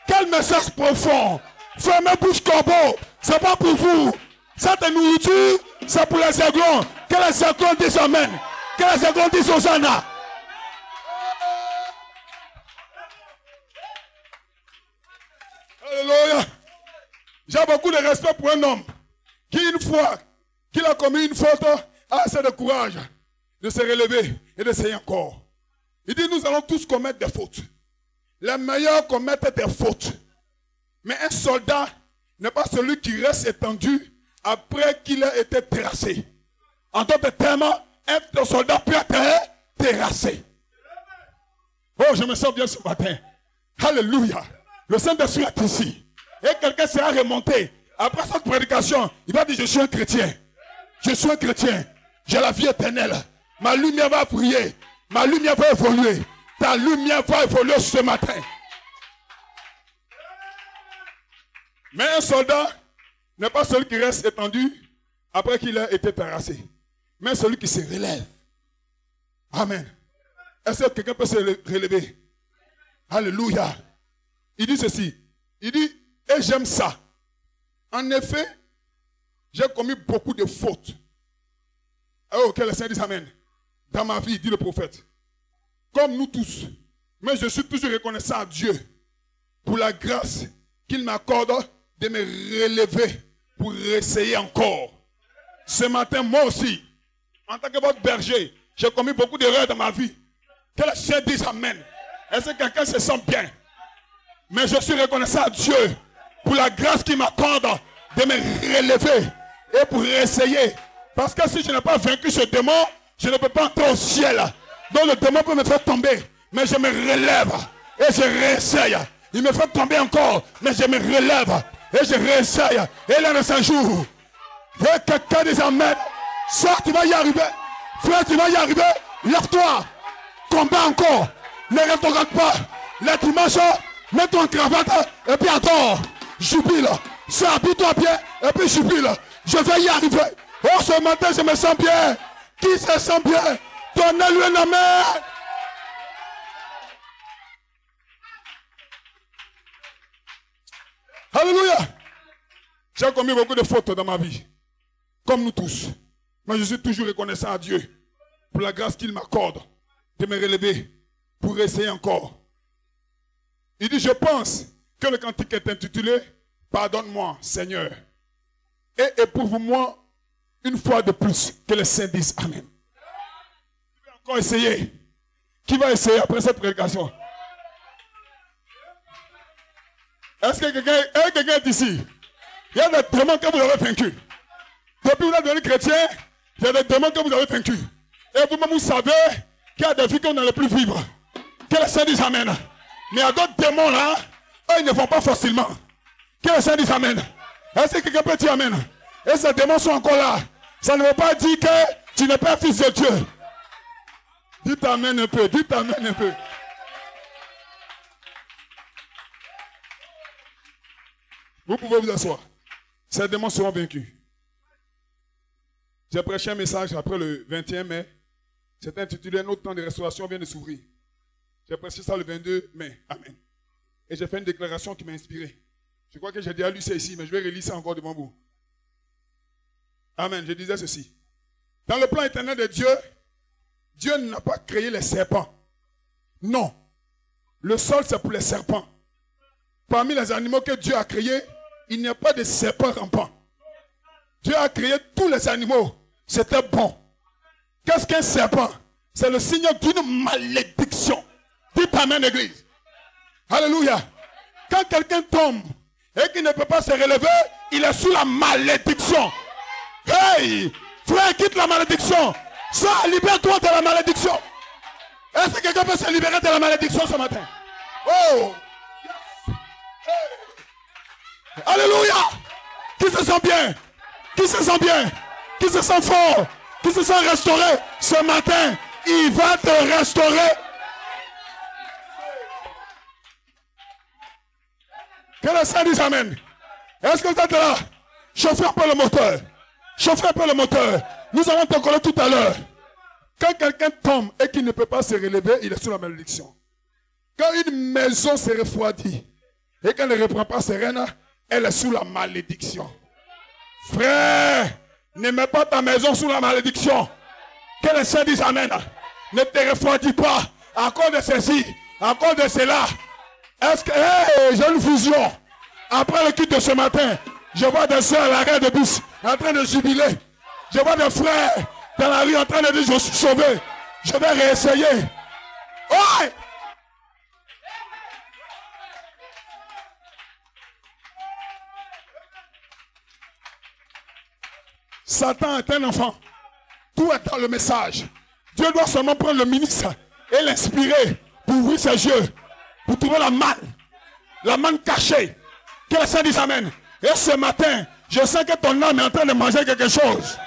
A: Quel message profond! Fermez bouche corbeau, c'est pas pour vous. Cette nourriture, c'est pour les aiglons. Que les aiglons disent amen. Que les aiglons disent Hosanna. Alléluia. J'ai beaucoup de respect pour un homme qui, une fois qu'il a commis une faute, a assez de courage de se relever et d'essayer encore. Il dit, nous allons tous commettre des fautes. Les meilleurs commettent des fautes. Mais un soldat n'est pas celui qui reste étendu après qu'il a été terrassé. En d'autres termes, un soldat peut être terrassé. Oh, je me sens bien ce matin. Alléluia. Le Saint-Esprit est ici. Et quelqu'un sera remonté. Après cette prédication, il va dire, je suis un chrétien. Je suis un chrétien. J'ai la vie éternelle. Ma lumière va briller. Ma lumière va évoluer. Ta lumière va évoluer ce matin. Mais un soldat n'est pas celui qui reste étendu après qu'il a été terrassé. Mais celui qui se relève. Amen. Est-ce que quelqu'un peut se relever? Alléluia. Il dit ceci. Il dit, et j'aime ça. En effet, j'ai commis beaucoup de fautes. Oh, que le Seigneur dise amen. Dans ma vie, dit le prophète. Comme nous tous. Mais je suis toujours reconnaissant à Dieu pour la grâce qu'il m'accorde de me relever pour essayer encore. Ce matin, moi aussi, en tant que votre berger, j'ai commis beaucoup d'erreurs dans ma vie. Que le Seigneur dise amen. Est-ce que quelqu'un se sent bien? Mais je suis reconnaissant à Dieu pour la grâce qu'il m'accorde de me relever et pour essayer. Parce que si je n'ai pas vaincu ce démon, je ne peux pas entrer au ciel. Donc le démon peut me faire tomber, mais je me relève et je réessaye. Il me fait tomber encore, mais je me relève et je réessaye. Et là, de 5 jours, et quelqu'un dit amen. Soeur, tu vas y arriver. Frère, tu vas y arriver. Lève-toi. Combat encore. Ne regarde pas. Les dimanches, mets-toi en cravate et puis attends. Jubile. Soeur, habille-toi bien et puis jubile. Je vais y arriver. Oh, ce matin, je me sens bien. Qui se sent bien? Donnez-lui un amen. Alléluia. J'ai commis beaucoup de fautes dans ma vie. Comme nous tous. Mais je suis toujours reconnaissant à Dieu pour la grâce qu'il m'accorde de me relever pour essayer encore. Il dit, je pense que le cantique est intitulé « Pardonne-moi, Seigneur ». Et éprouve-moi une fois de plus, que les saints disent Amen. Qui va encore essayer? Qui va essayer après cette prédication? Est-ce que quelqu'un est ici? Il y a des démons que vous avez vaincus. Depuis que vous êtes devenu chrétien, il y a des démons que vous avez vaincus. Et vous-même, vous savez qu'il y a des vies qu'on n'allait plus vivre. Que les saints disent Amen. Mais il y a d'autres démons là, eux, ils ne vont pas facilement. Que les saints disent Amen. Est-ce que quelqu'un peut dire Amen? Et ces démons sont encore là. Ça ne veut pas dire que tu n'es pas fils de Dieu. Dites Amen un peu, dites Amen un peu. Vous pouvez vous asseoir. Ces démons seront vaincus. J'ai prêché un message après le 21 mai. C'était intitulé « Notre temps de restauration vient de s'ouvrir ». J'ai prêché ça le 22 mai. Amen. Et j'ai fait une déclaration qui m'a inspiré. Je crois que j'ai déjà lu ça ici, mais je vais relire ça encore devant vous. Amen. Je disais ceci. Dans le plan éternel de Dieu, Dieu n'a pas créé les serpents. Non. Le sol, c'est pour les serpents. Parmi les animaux que Dieu a créés, il n'y a pas de serpents rampants. Dieu a créé tous les animaux. C'était bon. Qu'est-ce qu'un serpent? C'est le signe d'une malédiction. Dites Amen, Église. Alléluia. Quand quelqu'un tombe et qu'il ne peut pas se relever, il est sous la malédiction. Hey! Frère, quitte la malédiction. Ça, libère-toi de la malédiction. Est-ce que quelqu'un peut se libérer de la malédiction ce matin? Oh! Hey. Alléluia! Qui se sent bien? Qui se sent bien? Qui se sent fort? Qui se sent restauré? Ce matin, il va te restaurer. Que le Saint dise Amen. Est-ce que vous êtes là? Chauffez un peu le moteur. Chauffez un peu le moteur. Nous allons te coller tout à l'heure. Quand quelqu'un tombe et qu'il ne peut pas se relever, il est sous la malédiction. Quand une maison se refroidit et qu'elle ne reprend pas ses rênes, elle est sous la malédiction. Frère, ne mets pas ta maison sous la malédiction. Que les saints disent Amen. Ne te refroidis pas à cause de ceci, à cause de cela. Est-ce que, hey, j'ai une fusion. Après le culte de ce matin, je vois des soeurs à l'arrêt de bus en train de jubiler. Je vois des frères dans la rue en train de dire je suis sauvé. Je vais réessayer. Oh! Satan est un enfant. Tout est dans le message. Dieu doit seulement prendre le ministre et l'inspirer pour ouvrir ses yeux, pour trouver la manne cachée. Que le Saint dise Amen. Et ce matin, je sens que ton âme est en train de manger quelque chose.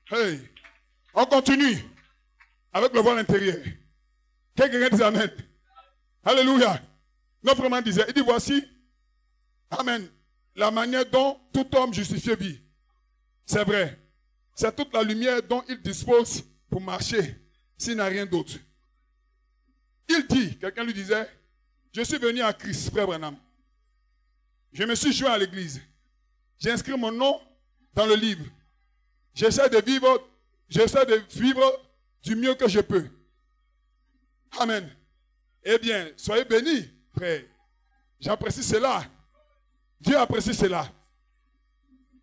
A: Hey, on continue avec le voile intérieur. Quelqu'un dit Amen. Alléluia. Notre frère disait, il dit voici, Amen, la manière dont tout homme justifié vit. C'est vrai. C'est toute la lumière dont il dispose pour marcher s'il n'a rien d'autre. Il dit, quelqu'un lui disait, je suis venu à Christ, frère Branham. Je me suis joint à l'église. J'ai inscrit mon nom dans le livre. J'essaie de vivre du mieux que je peux. Amen. Eh bien, soyez bénis, frère. J'apprécie cela. Dieu apprécie cela.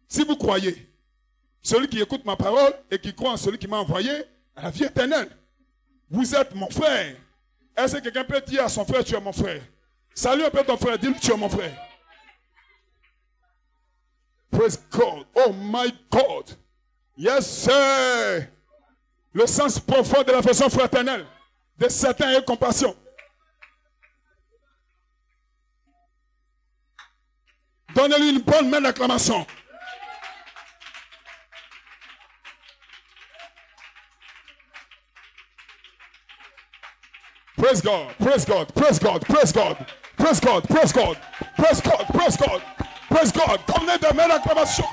A: Si vous croyez, celui qui écoute ma parole et qui croit en celui qui m'a envoyé, à la vie éternelle. Vous êtes mon frère. Est-ce que quelqu'un peut dire à son frère, tu es mon frère? Salut un peu ton frère, dis-lui, tu es mon frère. Praise God. Oh my God. Yes, sir. Le sens profond de la façon fraternelle, de Satan et compassion. Donnez-lui une bonne main d'acclamation. Praise God, praise God, praise God, praise God, praise God, praise God, praise God, praise God, praise God. Donnez des mains d'acclamation.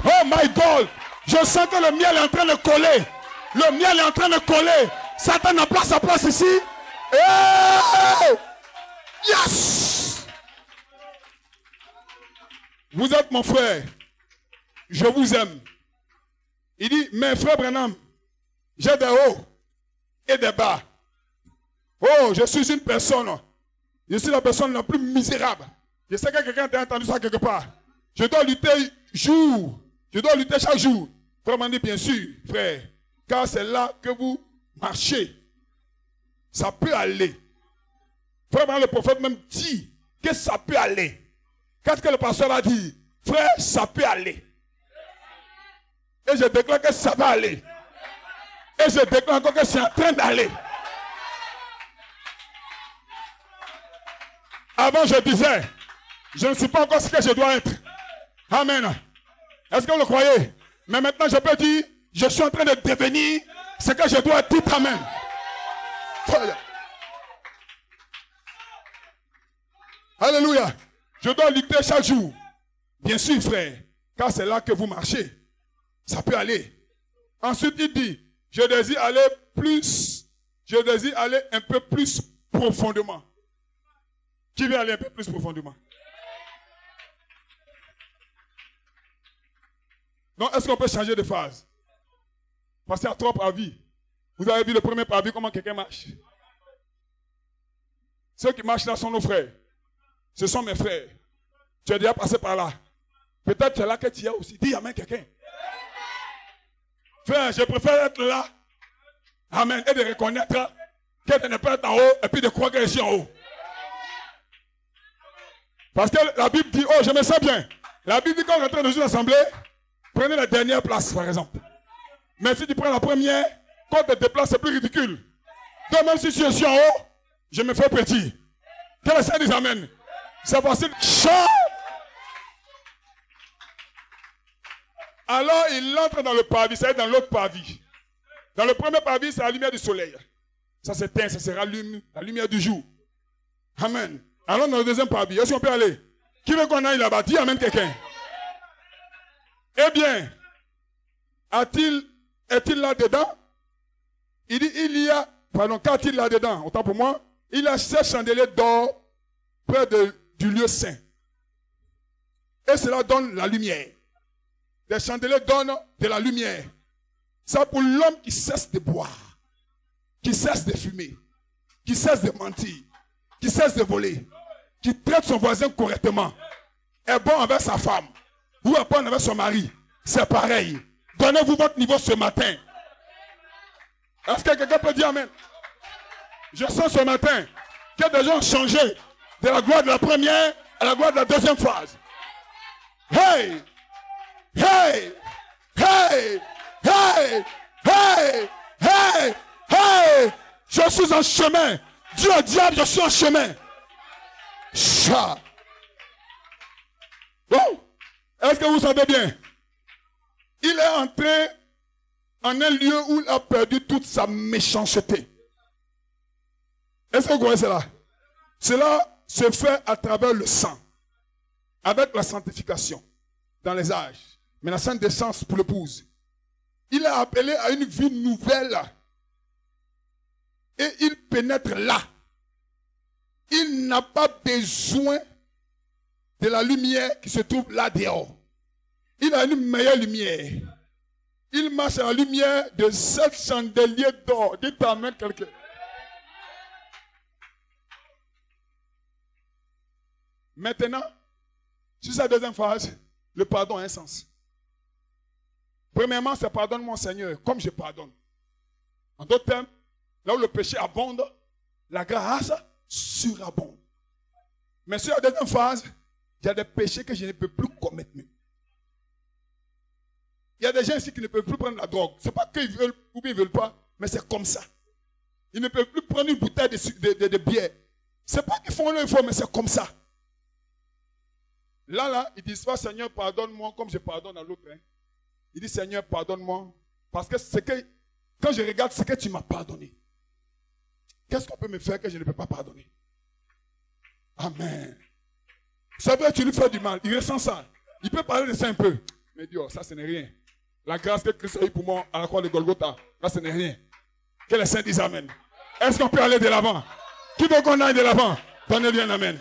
A: Oh my God, je sens que le miel est en train de coller. Le miel est en train de coller. Satan n'a pas sa place ici. Hey! Yes! vous êtes mon frère. Je vous aime. Il dit, mais frère Branham, j'ai des hauts et des bas. Oh, je suis une personne. Je suis la personne la plus misérable. Je sais que quelqu'un a entendu ça quelque part. Je dois lutter jour. Je dois lutter chaque jour. Frère m'a dit, bien sûr, frère. Car c'est là que vous marchez. Ça peut aller. Frère, le prophète même dit que ça peut aller. Qu'est-ce que le pasteur a dit? Frère, ça peut aller. Et je déclare que ça va aller. Et je déclare encore que c'est en train d'aller. Avant, je disais, je ne suis pas encore ce que je dois être. Amen. Est-ce que vous le croyez? Mais maintenant, je peux dire, je suis en train de devenir ce que je dois être. Amen. Alléluia. Je dois lutter chaque jour. Bien sûr, frère. Car c'est là que vous marchez. Ça peut aller. Ensuite, il dit, je désire aller plus. Je désire aller un peu plus profondément. Qui veut aller un peu plus profondément? Donc, est-ce qu'on peut changer de phase? Passer à 3 parvis. Vous avez vu le premier parvis, comment quelqu'un marche? Ceux qui marchent là sont nos frères. Ce sont mes frères. Tu es déjà passé par là. Peut-être c'est là que tu es aussi. Dis amen quelqu'un. Frère, je préfère être là. Amen. Et de reconnaître que de ne pas être en haut et puis de croire que je suis en haut. Parce que la Bible dit, oh, je me sens bien. La Bible dit qu'on rentre dans une assemblée, prenez la dernière place, par exemple. Mais si tu prends la première, quand tu te déplaces, c'est plus ridicule. Donc même si je suis en haut, je me fais petit. Que le Seigneur dise amen. C'est facile. Chant. Alors il entre dans le parvis, c'est dans l'autre parvis. Dans le premier parvis, c'est la lumière du soleil. Ça s'éteint, ça se rallume, la lumière du jour. Amen. Alors dans le deuxième parvis, est-ce qu'on peut aller? Qui veut qu'on aille là-bas? Dis amen quelqu'un. Eh bien, est-il là-dedans? Il dit, il y a, pardon, qu'a-t-il là-dedans? Autant pour moi, il y a 7 chandeliers d'or près du lieu saint. Et cela donne la lumière. Les chandeliers donnent de la lumière. C'est pour l'homme qui cesse de boire, qui cesse de fumer, qui cesse de mentir, qui cesse de voler, qui traite son voisin correctement, est bon avec sa femme, ou est bon avec son mari. C'est pareil. Donnez-vous votre niveau ce matin. Est-ce que quelqu'un peut dire amen? Je sens ce matin que des gens ont changé de la gloire de la première à la gloire de la deuxième phase. Hey! Hey! Hey! Hey! Hey! Hey! Hey! Je suis en chemin. Dieu au diable, je suis en chemin. Chat. Bon, est-ce que vous savez bien? Il est entré en un lieu où il a perdu toute sa méchanceté. Est-ce que vous voyez cela? Cela se fait à travers le sang, avec la sanctification, dans les âges. Mais la sainte décence pour l'épouse. Il est appelé à une vie nouvelle. Et il pénètre là. Il n'a pas besoin de la lumière qui se trouve là dehors. Il a une meilleure lumière. Il marche à la lumière de 7 chandeliers d'or. Dites amen quelqu'un. Maintenant, sur sa deuxième phase, le pardon a un sens. Premièrement, c'est pardonne-moi Seigneur, comme je pardonne. En d'autres termes, là où le péché abonde, la grâce surabonde. Mais sur la deuxième phase, il y a des péchés que je ne peux plus commettre même. Il y a des gens ici qui ne peuvent plus prendre la drogue. Ce n'est pas qu'ils veulent ou bien ils ne veulent pas, mais c'est comme ça. Ils ne peuvent plus prendre une bouteille de bière. Ce n'est pas qu'ils font le faux, mais c'est comme ça. Là, ils disent pas Seigneur, pardonne-moi comme je pardonne à l'autre. Hein. Il dit Seigneur, pardonne-moi. Parce que quand je regarde ce que tu m'as pardonné, qu'est-ce qu'on peut me faire que je ne peux pas pardonner? Amen. C'est vrai, tu lui fais du mal. Il ressent ça. Il peut parler de ça un peu. Mais Dieu, ça, ce n'est rien. La grâce que Christ a eu pour moi à la croix de Golgotha, là, ce n'est rien. Que les saints disent amen. Est-ce qu'on peut aller de l'avant? Qui veut qu'on aille de l'avant? Donnez-lui un amen.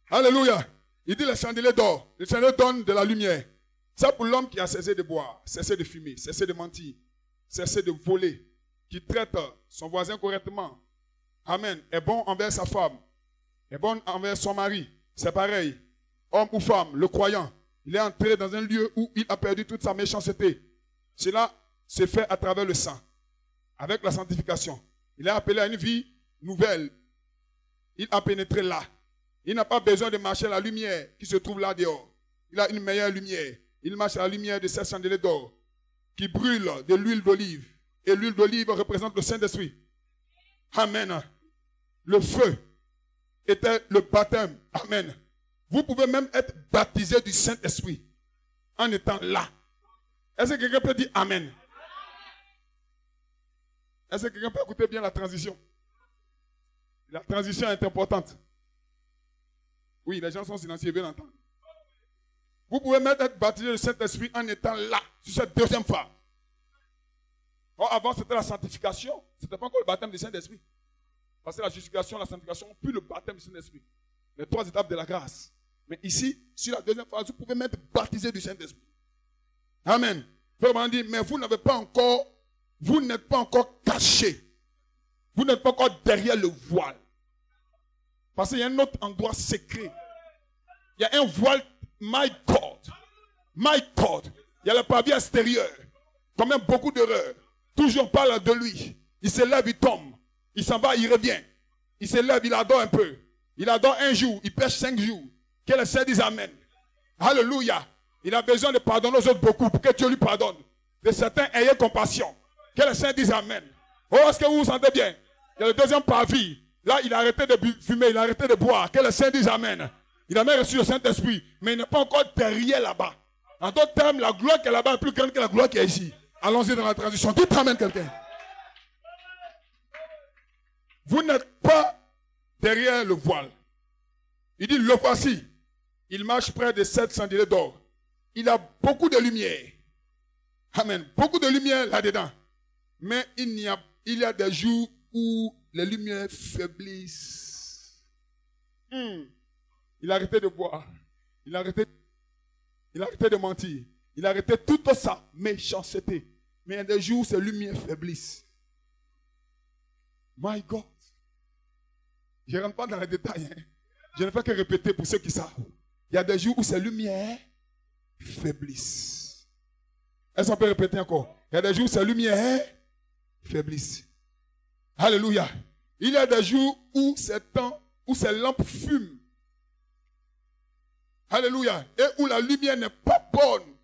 A: Alléluia. Il dit les chandeliers d'or. Les chandeliers donnent de la lumière. Ça pour l'homme qui a cessé de boire, cessé de fumer, cessé de mentir, cessé de voler, qui traite son voisin correctement. Amen. Est bon envers sa femme. Est bon envers son mari. C'est pareil. Homme ou femme, le croyant, il est entré dans un lieu où il a perdu toute sa méchanceté. Cela se fait à travers le sang, avec la sanctification. Il est appelé à une vie nouvelle. Il a pénétré là. Il n'a pas besoin de marcher à la lumière qui se trouve là dehors. Il a une meilleure lumière. Il marche à la lumière de ces chandeliers d'or qui brûlent de l'huile d'olive. Et l'huile d'olive représente le Saint-Esprit. Amen. Le feu était le baptême. Amen. Vous pouvez même être baptisé du Saint-Esprit en étant là. Est-ce que quelqu'un peut dire Amen? Est-ce que quelqu'un peut écouter bien la transition? La transition est importante. Oui, les gens sont silencieux, bien entendu. Vous pouvez même être baptisé du Saint-Esprit en étant là, sur cette deuxième phase. Or, avant, c'était la sanctification. Ce n'était pas encore le baptême du Saint-Esprit. Parce que la justification, la sanctification, puis le baptême du Saint-Esprit. Les trois étapes de la grâce. Mais ici, sur la deuxième phase, vous pouvez même être baptisé du Saint-Esprit. Amen. Vraiment dit, mais vous n'avez pas encore, vous n'êtes pas encore caché. Vous n'êtes pas encore derrière le voile. Parce qu'il y a un autre endroit secret. Il y a un voile, my God. Il y a le pavé extérieur. Quand même beaucoup d'erreurs. Toujours on parle de lui. Il se lève, il tombe. Il s'en va, il revient. Il se lève, il adore un peu. Il adore un jour, il pêche 5 jours. Que le Seigneur dise Amen. Alléluia. Il a besoin de pardonner aux autres beaucoup pour que Dieu lui pardonne. De certains, ayez compassion. Que le Seigneur dise Amen. Oh, est-ce que vous vous sentez bien? Il y a le deuxième parvis. Là, il a arrêté de fumer, il a arrêté de boire. Que le Seigneur dise Amen. Il a même reçu le Saint-Esprit, mais il n'est pas encore derrière là-bas. En d'autres termes, la gloire qui est là-bas est plus grande que la gloire qui est ici. Allons-y dans la transition. Dites Amen, quelqu'un. Vous n'êtes pas derrière le voile. Il dit, le voici. Il marche près de 7 chandeliers d'or. Il a beaucoup de lumière. Amen. Beaucoup de lumière là-dedans. Mais il y a des jours où les lumières faiblissent. Il a arrêté de boire. Il a arrêté de mentir. Il a arrêté toute sa méchanceté. Mais il y a des jours où ces lumières faiblissent. My God. Je ne rentre pas dans les détails. Je ne fais que répéter pour ceux qui savent. Il y a des jours où ces lumières faiblissent. Est-ce qu'on peut répéter encore? Il y a des jours où ces lumières faiblissent. Alléluia. Il y a des jours où ces lampes fument. Alléluia. Et où la lumière n'est pas bonne.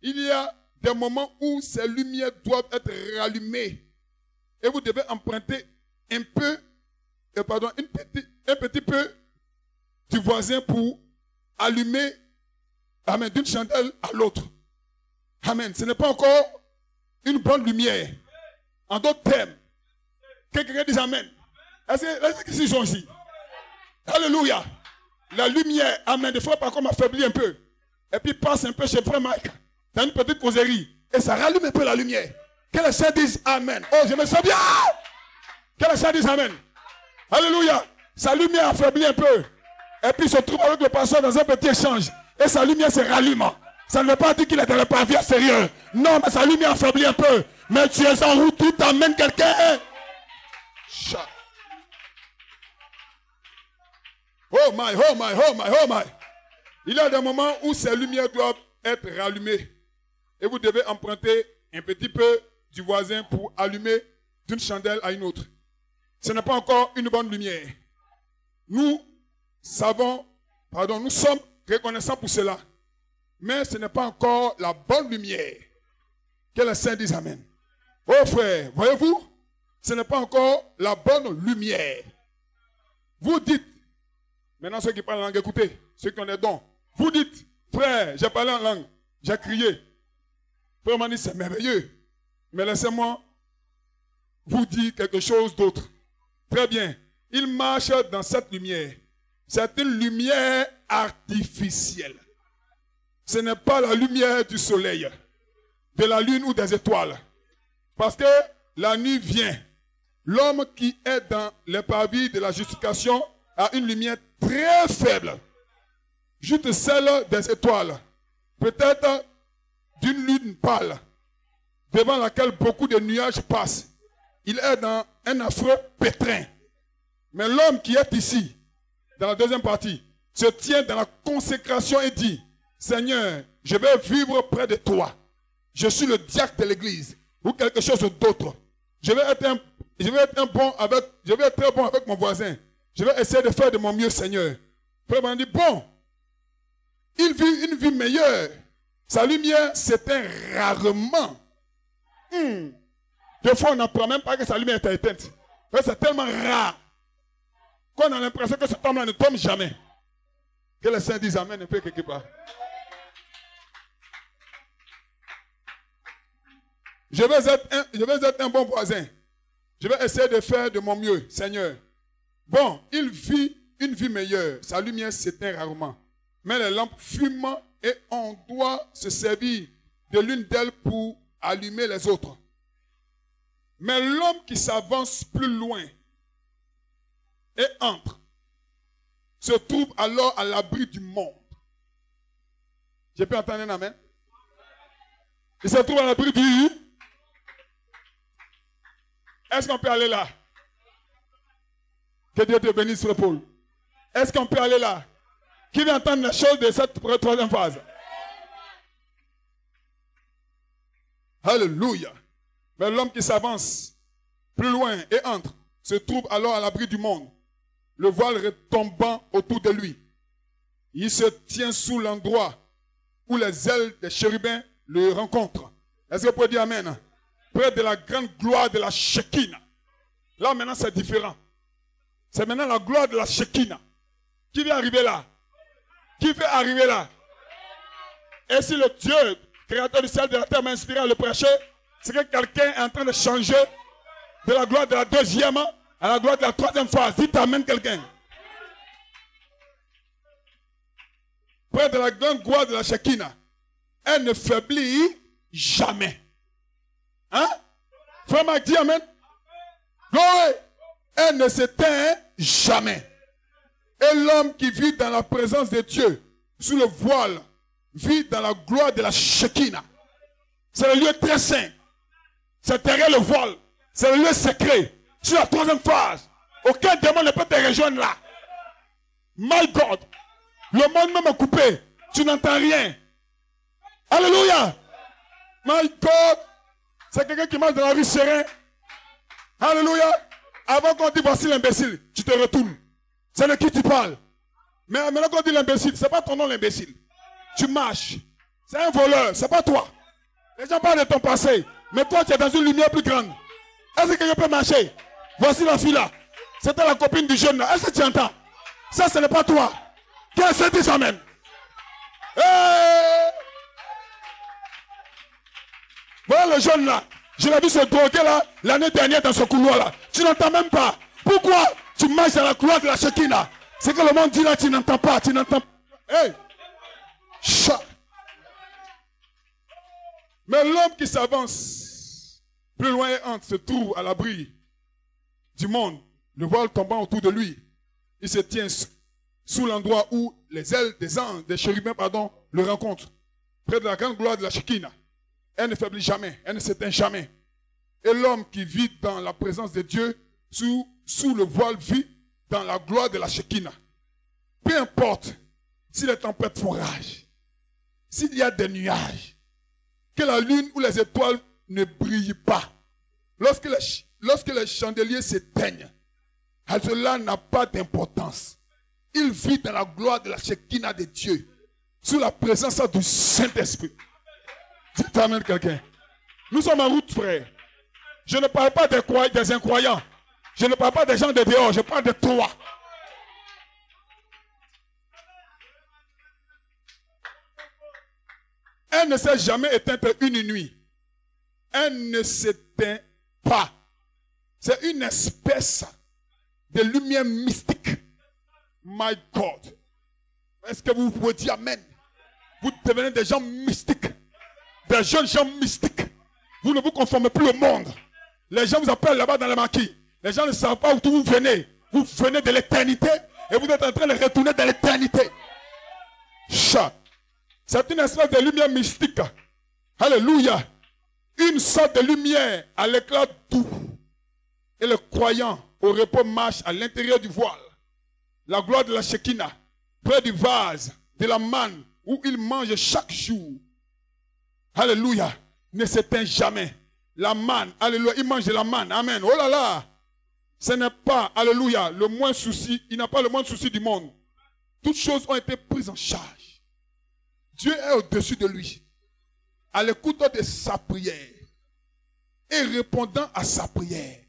A: Il y a des moments où ces lumières doivent être rallumées. Et vous devez emprunter un petit peu du voisin pour allumer, amen, d'une chandelle à l'autre. Amen. Ce n'est pas encore une bonne lumière. En d'autres termes, quelqu'un dit amen. Est-ce qu'ils sont ici? Alléluia. La lumière, amen, des fois par contre m'affaiblit un peu. Et puis passe un peu chez Frère Mike. Dans une petite causerie. Et ça rallume un peu la lumière. Que le Seigneur dise amen. Oh, je me sens bien. Que le Seigneur dise amen. Alléluia. Sa lumière affaiblit un peu. Et puis il se trouve avec le pasteur dans un petit échange. Et sa lumière se rallume. Ça ne veut pas dire qu'il est dans le pavé sérieux. Non, mais sa lumière affaiblit un peu. Mais tu es en route, tu t'amènes quelqu'un. Oh my, oh my, oh my, oh my. Il y a des moments où ces lumières doivent être rallumées. Et vous devez emprunter un petit peu du voisin pour allumer d'une chandelle à une autre. Ce n'est pas encore une bonne lumière. Nous sommes reconnaissants pour cela. Mais ce n'est pas encore la bonne lumière. Que le Saint dise amen. Oh frère, voyez-vous, ce n'est pas encore la bonne lumière. Vous dites, maintenant ceux qui parlent en langue, écoutez, ceux qui ont des dons. Vous dites, frère, j'ai parlé en langue, j'ai crié. Frère m'a dit, c'est merveilleux. Mais laissez-moi vous dire quelque chose d'autre. Très bien. Il marche dans cette lumière. C'est une lumière artificielle. Ce n'est pas la lumière du soleil, de la lune ou des étoiles. Parce que la nuit vient. L'homme qui est dans les parvis de la justification a une lumière très faible, juste celle des étoiles, peut-être d'une lune pâle, devant laquelle beaucoup de nuages passent. Il est dans un affreux pétrin. Mais l'homme qui est ici, dans la deuxième partie, se tient dans la consécration et dit, Seigneur, je vais vivre près de toi. Je suis le diacre de l'église, ou quelque chose d'autre. Je vais être très bon avec mon voisin. Je vais essayer de faire de mon mieux, Seigneur. Frère m'a dit, bon, il vit une vie meilleure. Sa lumière s'éteint rarement. Des fois, on n'apprend même pas que sa lumière est éteinte. C'est tellement rare qu'on a l'impression que cet homme-là ne tombe jamais. Que les saints disent Amen un peu quelque part. Je vais être un bon voisin. Je vais essayer de faire de mon mieux, Seigneur. Bon, il vit une vie meilleure. Sa lumière s'éteint rarement. Mais les lampes fument et on doit se servir de l'une d'elles pour allumer les autres. Mais l'homme qui s'avance plus loin et entre se trouve alors à l'abri du monde. J'ai pu entendre un amen? Il se trouve à l'abri du... Est-ce qu'on peut aller là? Que Dieu te bénisse sur l'épaule. Est-ce qu'on peut aller là? Qui veut entendre la chose de cette troisième phase? Alléluia. Mais l'homme qui s'avance plus loin et entre se trouve alors à l'abri du monde, le voile retombant autour de lui. Il se tient sous l'endroit où les ailes des chérubins le rencontrent. Est-ce que vous pouvez dire Amen? Près de la grande gloire de la Shekinah. Là maintenant c'est différent. C'est maintenant la gloire de la Shekinah. Qui vient arriver là? Qui veut arriver là? Et si le Dieu, créateur du ciel et de la terre, m'a inspiré à le prêcher, c'est que quelqu'un est en train de changer de la gloire de la deuxième à la gloire de la troisième phase. Dites Amen quelqu'un. Près de la grande gloire de la Shekinah, elle ne faiblit jamais. Hein? Frère Marc dit Amen. Gloire. Elle ne s'éteint jamais. Et l'homme qui vit dans la présence de Dieu, sous le voile, vit dans la gloire de la Shekinah. C'est le lieu très saint. C'est derrière le voile. C'est le lieu secret. Sur la troisième phase. Aucun démon ne peut te rejoindre là. My God. Le monde même est coupé. Tu n'entends rien. Alléluia. My God. C'est quelqu'un qui marche dans la rue serein. Alléluia. Avant qu'on dise voici l'imbécile, tu te retournes. C'est de qui tu parles. Mais maintenant qu'on dit l'imbécile, c'est pas ton nom l'imbécile. Tu marches. C'est un voleur, c'est pas toi. Les gens parlent de ton passé. Mais toi, tu es dans une lumière plus grande. Est-ce que quelqu'un peut marcher? Voici la fille là. C'était la copine du jeune là. Est-ce que tu entends? Ça, ce n'est pas toi. Qu'est-ce que c'est ça même? Voilà le jeune là. Je l'ai vu se droguer là l'année dernière dans ce couloir là. Tu n'entends même pas. Pourquoi tu marches dans la couloir de la Shekinah? C'est que le monde dit là, tu n'entends pas. Tu n'entends pas. Hey! Chat. Mais l'homme qui s'avance plus loin et entre se trouve à l'abri du monde, le voile tombant autour de lui. Il se tient sous l'endroit où les ailes des anges, des chérubins, le rencontrent. Près de la grande gloire de la Shekinah. Elle ne faiblit jamais, elle ne s'éteint jamais. Et l'homme qui vit dans la présence de Dieu, sous le voile, vit dans la gloire de la Shekinah. Peu importe si les tempêtes font rage, s'il y a des nuages, que la lune ou les étoiles ne brillent pas, lorsque les chandeliers s'éteignent, cela n'a pas d'importance. Il vit dans la gloire de la Shekinah de Dieu, sous la présence du Saint-Esprit. Dites Amen quelqu'un. Nous sommes en route, frère. Je ne parle pas des incroyants. Je ne parle pas des gens de dehors. Je parle de toi. Elle ne s'est jamais éteinte une nuit. Elle ne s'éteint pas. C'est une espèce de lumière mystique. My God. Est-ce que vous pouvez dire Amen? Vous devenez des gens mystiques. Des jeunes gens mystiques. Vous ne vous conformez plus au monde. Les gens vous appellent là-bas dans les maquis. Les gens ne savent pas d'où vous venez. Vous venez de l'éternité Et vous êtes en train de retourner dans l'éternité. C'est une espèce de lumière mystique. Alléluia. Une sorte de lumière à l'éclat doux. Et le croyant au repos marche à l'intérieur du voile. La gloire de la Shekinah, près du vase, de la manne, où il mange chaque jour. Alléluia. Ne s'éteint jamais. La manne, alléluia, il mange de la manne. Amen. Oh là là. Ce n'est pas, alléluia, le moins souci. Il n'a pas le moins de souci du monde. Toutes choses ont été prises en charge. Dieu est au-dessus de lui. À l'écoute de sa prière. Et répondant à sa prière.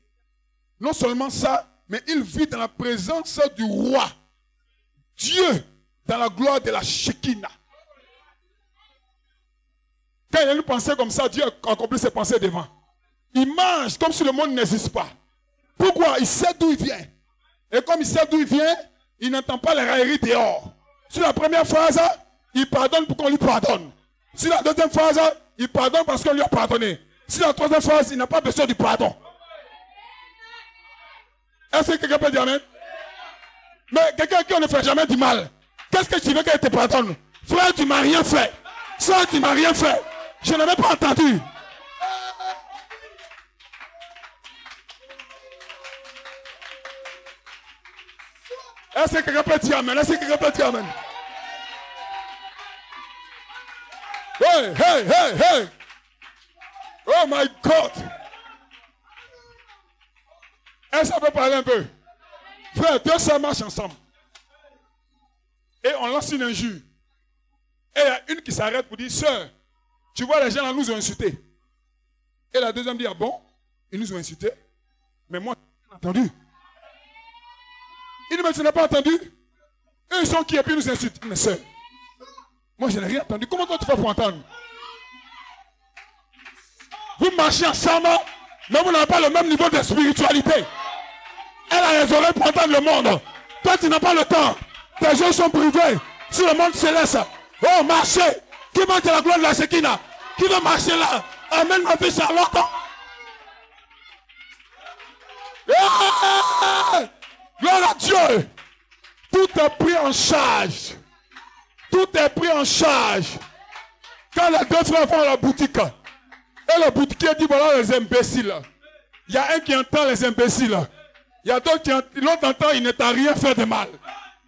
A: Non seulement ça, mais il vit dans la présence du roi. Dieu, dans la gloire de la Shekinah. Quand il a une pensée comme ça, Dieu accomplit ses pensées devant. Il mange comme si le monde n'existe pas. Pourquoi? Il sait d'où il vient. Et comme il sait d'où il vient, il n'entend pas les railleries dehors. Sur la première phrase, il pardonne pour qu'on lui pardonne. Sur la deuxième phrase, il pardonne parce qu'on lui a pardonné. Sur la troisième phrase, il n'a pas besoin du pardon. Est-ce que quelqu'un peut dire amen? Mais quelqu'un qui ne fait jamais du mal, qu'est-ce que tu veux qu'elle te pardonne? Frère, tu ne m'as rien fait. Soeur, tu ne m'as rien fait. Je n'ai même pas entendu. Est-ce que quelqu'un peut dire amen? Est-ce que quelqu'un peut dire amen? Hey, hey, hey, hey. Oh my God. Est-ce qu'on peut parler un peu? Frère, deux sœurs marchent ensemble. Et on lance une injure. Et il y a une qui s'arrête pour dire, sœur, tu vois, les gens là nous ont insultés. Et la deuxième dit, ah bon? Ils nous ont insultés. Mais moi, je n'ai pas entendu. Il dit, mais tu n'as pas entendu? Eux, ils sont qui et puis ils nous insultent. Mais sœur, moi, je n'ai rien entendu. Comment toi tu fais pour entendre? Vous marchez ensemble, mais vous n'avez pas le même niveau de spiritualité. Elle a les oreilles pour entendre le monde. Toi, tu n'as pas le temps. Tes yeux sont privés sur le monde céleste. Oh, marchez. Qui mange de la gloire de la Shekinah? Qui veut marcher là? Amène ma fille Charlotte. Yeah! Gloire à Dieu. Tout est pris en charge. Tout est pris en charge. Quand les deux frères vont à la boutique, et le boutiquier dit, voilà les imbéciles. Il y a un qui entend les imbéciles. Il y a d'autres qui entendent, l'autre entend, il ne t'a rien fait de mal.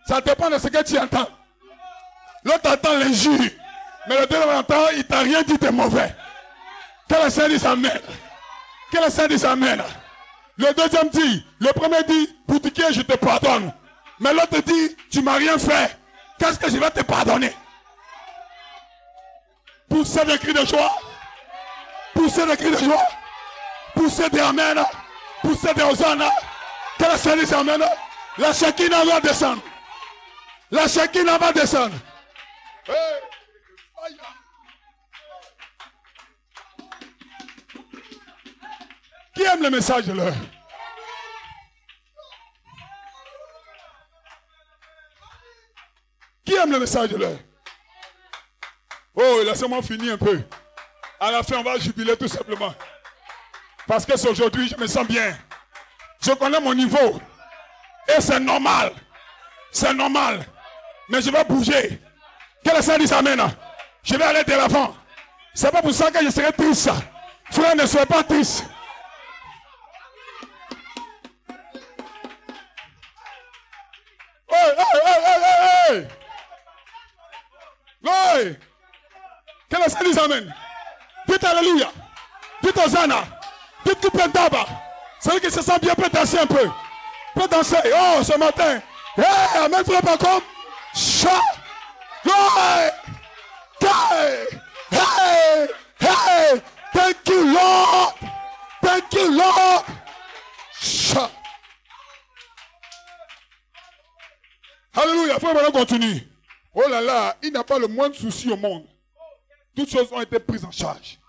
A: Ça dépend de ce que tu entends. L'autre entend l'injure. Mais le deuxième entend, il ne t'a rien dit de mauvais. Que le Seigneur dise amen. Que le Seigneur dise amen. Le deuxième dit, le premier dit, boutiquier, je te pardonne. Mais l'autre dit, tu ne m'as rien fait. Qu'est-ce que je vais te pardonner? Poussez des cris de joie. Poussez des cris de joie. Poussez des amen. Poussez des hosanna. Que le Seigneur dise amen. La Shekinah va descendre. La Shekinah va descendre. Hey. Qui aime le message de l'heure? Qui aime le message de l'heure? Oh, laissez-moi finir un peu. À la fin, on va jubiler tout simplement. Parce que c'est aujourd'hui, je me sens bien. Je connais mon niveau. Et c'est normal. C'est normal. Mais je vais bouger. Que le Seigneur dise amen. Je vais aller de l'avant. C'est pas pour ça que je serai triste. Frère, ne soyez pas triste. Hey, hey, hey, hey, hey, hey. Hey. Que le Seigneur dise amen. Dites alléluia. Dites hosanna. Dites que peut tabac. Celui qui se sent bien peut danser un peu. Peut danser. Oh, ce matin. Hey, amen, frère, pas comme. Chat. Hey. Hey. Hey. Hey. Thank you, Lord. Thank you, Lord. Chat. Alléluia. Frère, maintenant continue. Oh là là, il n'a pas le moindre souci au monde. Toutes choses ont été prises en charge.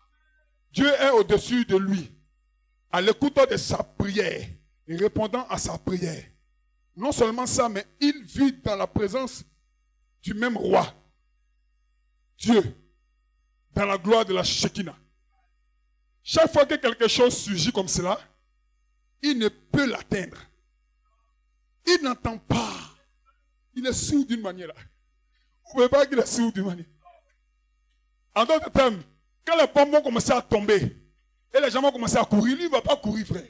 A: Dieu est au-dessus de lui. À l'écoute de sa prière et répondant à sa prière. Non seulement ça, mais il vit dans la présence du même roi. Dieu, dans la gloire de la Shekinah. Chaque fois que quelque chose surgit comme cela, il ne peut l'atteindre. Il n'entend pas Il est sourd d'une manière. Vous ne pouvez pas qu'il est sourd d'une manière. En d'autres termes, quand les bombes vont commencer à tomber et les gens vont commencer à courir, lui ne va pas courir, frère.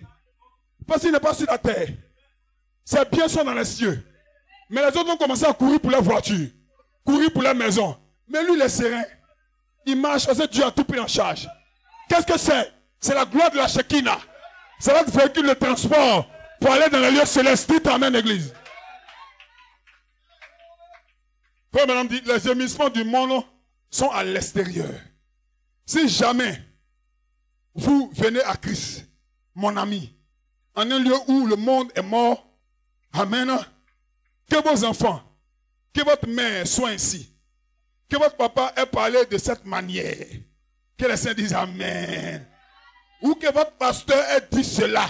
A: Parce qu'il n'est pas sur la terre. C'est bien sûr dans les cieux. Mais les autres vont commencer à courir pour leur voiture, courir pour leur maison. Mais lui, il est serein. Il marche parce que Dieu a tout pris en charge. Qu'est-ce que c'est? C'est la gloire de la Shekinah. C'est votre véhicule de transport pour aller dans les lieux célestes. Dites amen, église. Frère, madame dit, les gémissements du monde sont à l'extérieur. Si jamais vous venez à Christ, mon ami, en un lieu où le monde est mort, amen, que vos enfants, que votre mère soit ainsi, que votre papa ait parlé de cette manière, que les saints disent amen, ou que votre pasteur ait dit cela,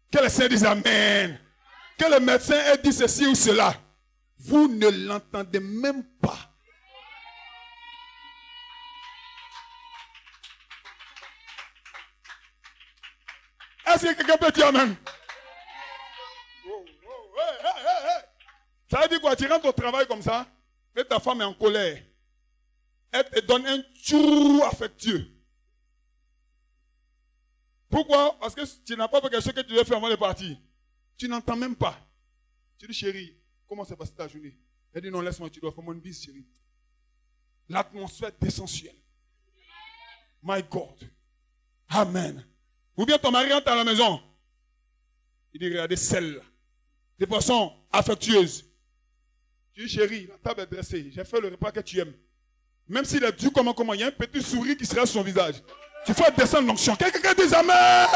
A: que les saints disent amen, que le médecin ait dit ceci ou cela, vous ne l'entendez même pas. Est-ce que quelqu'un peut dire amen? Ça veut dire quoi? Tu rentres au travail comme ça, et ta femme est en colère. Elle te donne un tchou affectueux. Pourquoi? Parce que tu n'as pas fait quelque chose que tu devais faire avant de partir. Tu n'entends même pas. Tu dis, chérie, comment s'est passée ta journée? Elle dit, non, laisse-moi, tu dois faire mon bise, chérie. L'atmosphère est essentielle. My God. Amen. Ou bien ton mari rentre à la maison. Il dit, regardez celle-là. De façon affectueuse. Tu dis, chérie, la table est dressée. J'ai fait le repas que tu aimes. Même s'il est dur, comment, il y a un petit sourire qui sera sur son visage. Tu fais descendre l'onction. Quelqu'un dit amen.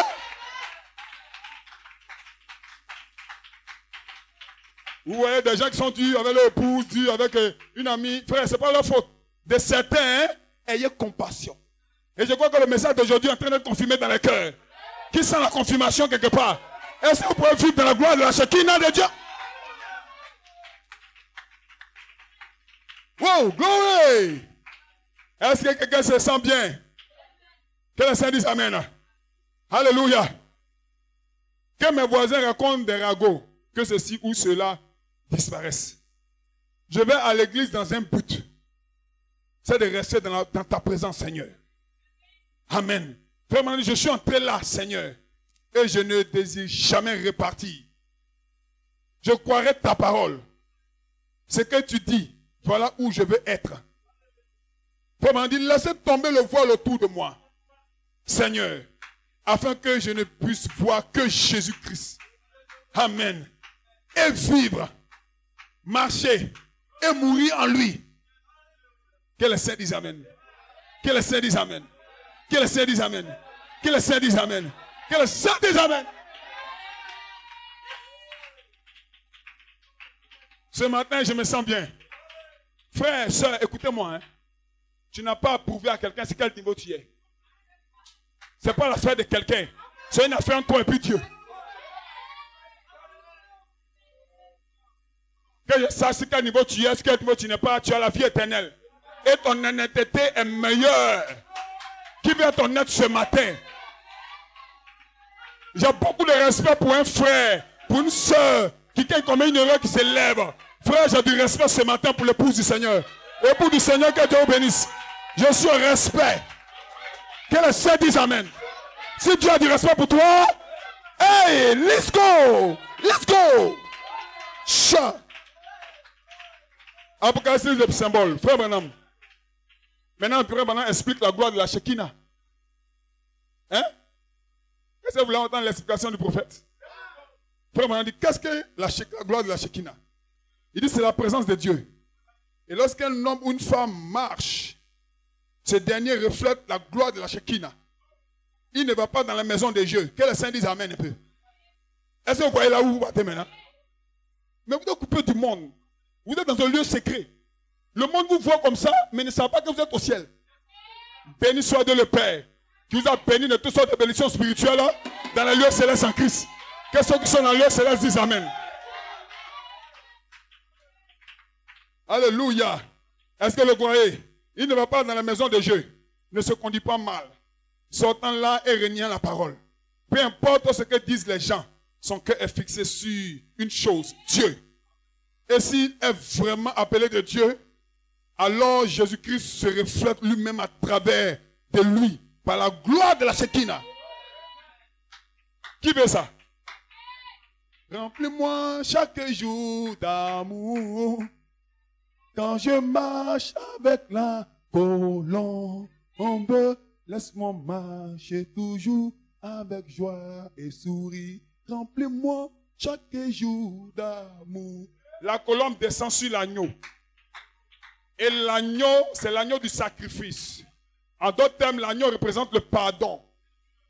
A: Vous voyez des gens qui sont durs avec leur épouse, durs avec une amie. Frère, ce n'est pas leur faute. De certains, hein, ayez compassion. Et je crois que le message d'aujourd'hui est en train d'être confirmé dans les cœurs. Qui sent la confirmation quelque part? Est-ce que vous pouvez vivre dans la gloire de la Shekinah de Dieu? Wow, glory! Est-ce que quelqu'un se sent bien? Que les saints disent amen. Alléluia. Que mes voisins racontent des ragots, que ceci ou cela disparaisse. Je vais à l'église dans un but. C'est de rester dans ta présence, Seigneur. Amen. Vraiment, je suis entré là, Seigneur. Et je ne désire jamais repartir. Je croirai ta parole. Ce que tu dis, voilà où je veux être. Vraiment dit, laissez tomber le voile autour de moi. Seigneur, afin que je ne puisse voir que Jésus-Christ. Amen. Et vivre, marcher et mourir en lui. Que les saints disent amen. Que les saints disent amen. Que les saints disent amen. Que les saints disent amen. Que les saints disent amen. Ce matin, je me sens bien. Frère, soeur, écoutez-moi. Hein. Tu n'as pas à prouver à quelqu'un c'est quel niveau tu es. Ce n'est pas l'affaire de quelqu'un. C'est une affaire entre toi et puis Dieu. Que je sache quel niveau tu es, quel niveau tu n'es pas, tu as la vie éternelle. Et ton honnêteté est meilleure. Qui vient ton aide ce matin? J'ai beaucoup de respect pour un frère, pour une soeur, qui commet une erreur qui s'élève. Frère, j'ai du respect ce matin pour l'épouse du Seigneur. L'épouse du Seigneur, que Dieu vous bénisse. Je suis au respect. Que les saints disent amen. Si Dieu a du respect pour toi, hey, let's go! Let's go! Chat. Apocalypse, c'est le symbole. Frère Branham. Maintenant, Frère Branham explique la gloire de la Shekinah. Hein? Est-ce que vous voulez entendre l'explication du prophète? Frère Branham dit, qu'est-ce que la gloire de la Shekinah? Il dit, c'est la présence de Dieu. Et lorsqu'un homme ou une femme marche, ce dernier reflète la gloire de la Shekinah. Il ne va pas dans la maison des dieux. Que les saints disent amen un peu. Est-ce que vous voyez là où vous battez maintenant? Mais vous êtes coupé du monde. Vous êtes dans un lieu secret. Le monde vous voit comme ça, mais ne savent pas que vous êtes au ciel. Béni soit Dieu le Père, qui vous a béni de toutes sortes de bénédictions spirituelles dans les lieux célestes en Christ. Que ceux qui sont dans les lieux célestes disent amen. Alléluia. Est-ce que le croyez? Il ne va pas dans la maison de Dieu. Ne se conduit pas mal. Sortant là et reniant la parole. Peu importe ce que disent les gens, son cœur est fixé sur une chose, Dieu. Et s'il est vraiment appelé de Dieu, alors Jésus-Christ se reflète lui-même à travers de lui, par la gloire de la Shekinah. Qui veut ça? Remplis-moi chaque jour d'amour, quand je marche avec la colombe, laisse-moi marcher toujours avec joie et sourire. Remplis-moi chaque jour d'amour. La colombe descend sur l'agneau. Et l'agneau, c'est l'agneau du sacrifice. En d'autres termes, l'agneau représente le pardon.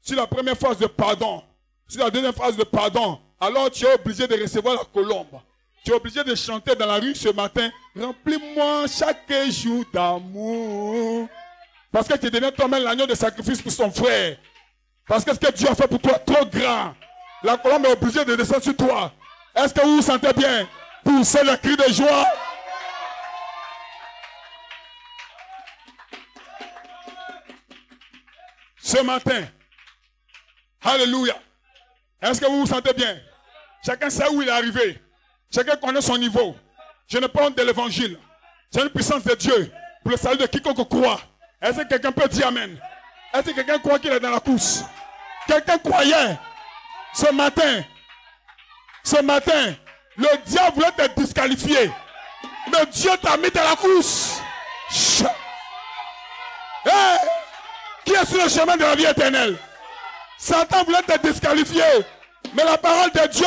A: Sur la première phase de pardon, sur la deuxième phase de pardon, alors tu es obligé de recevoir la colombe. Tu es obligé de chanter dans la rue ce matin. Remplis-moi chaque jour d'amour. Parce que tu deviens toi-même l'agneau de sacrifice pour son frère. Parce que ce que Dieu a fait pour toi est trop grand. La colombe est obligée de descendre sur toi. Est-ce que vous vous sentez bien? Poussez le cri de joie. Ce matin, alléluia. Est-ce que vous vous sentez bien? Chacun sait où il est arrivé. Chacun connaît son niveau. Je ne parle de l'évangile. C'est une puissance de Dieu pour le salut de quiconque croit. Est-ce que quelqu'un peut dire amen? Est-ce que quelqu'un croit qu'il est dans la course? Quelqu'un croyait ce matin, le diable voulait te disqualifier. Mais Dieu t'a mis dans la course. Hey! Qui est sur le chemin de la vie éternelle? Satan voulait te disqualifier. Mais la parole de Dieu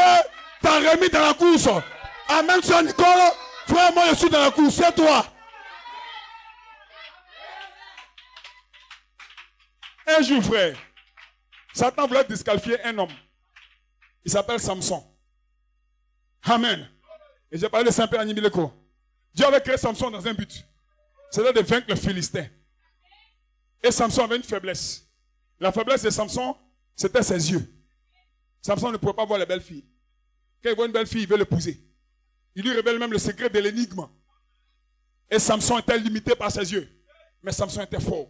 A: t'a remis dans la course. Amen, Sœur Nicole. Frère, moi je suis dans la course. C'est toi. Un jour, frère, Satan voulait disqualifier un homme. Il s'appelle Samson. Amen. Et j'ai parlé de Saint-Père Animileko. Dieu avait créé Samson dans un but. C'était de vaincre le Philistin. Et Samson avait une faiblesse. La faiblesse de Samson, c'était ses yeux. Samson ne pouvait pas voir les belles filles. Quand il voit une belle fille, il veut l'épouser. Il lui révèle même le secret de l'énigme. Et Samson était limité par ses yeux. Mais Samson était fort.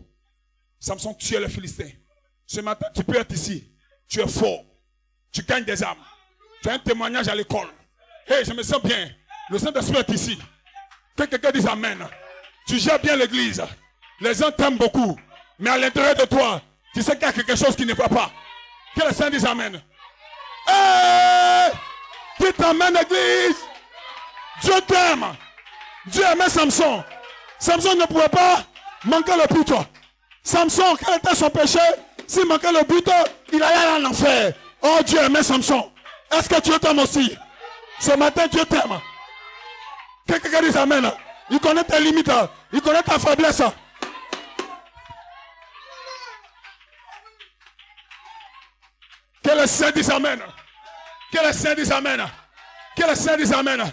A: Samson tuait le Philistin. Ce matin, tu peux être ici. Tu es fort. Tu gagnes des âmes. Tu as un témoignage à l'école. Hey, je me sens bien. Le Saint-Esprit est ici. Que quelqu'un dise amen. Tu gères bien l'église. Les gens t'aiment beaucoup. Mais à l'intérieur de toi, tu sais qu'il y a quelque chose qui ne va pas. Que le Saint dise amen. Hey! Qui t'emmène l'église? Dieu t'aime. Dieu aimait Samson. Samson ne pouvait pas manquer le but. Samson, quel était son péché? S'il manquait le but, il allait en enfer. Oh, Dieu aimait Samson. Est-ce que Dieu t'aime aussi? Ce matin, Dieu t'aime. Quelqu'un dit amen. Il connaît tes limites. Il connaît ta faiblesse. Que le Saint dise amen. Que le Saint dise amen. Que le Saint dise amen.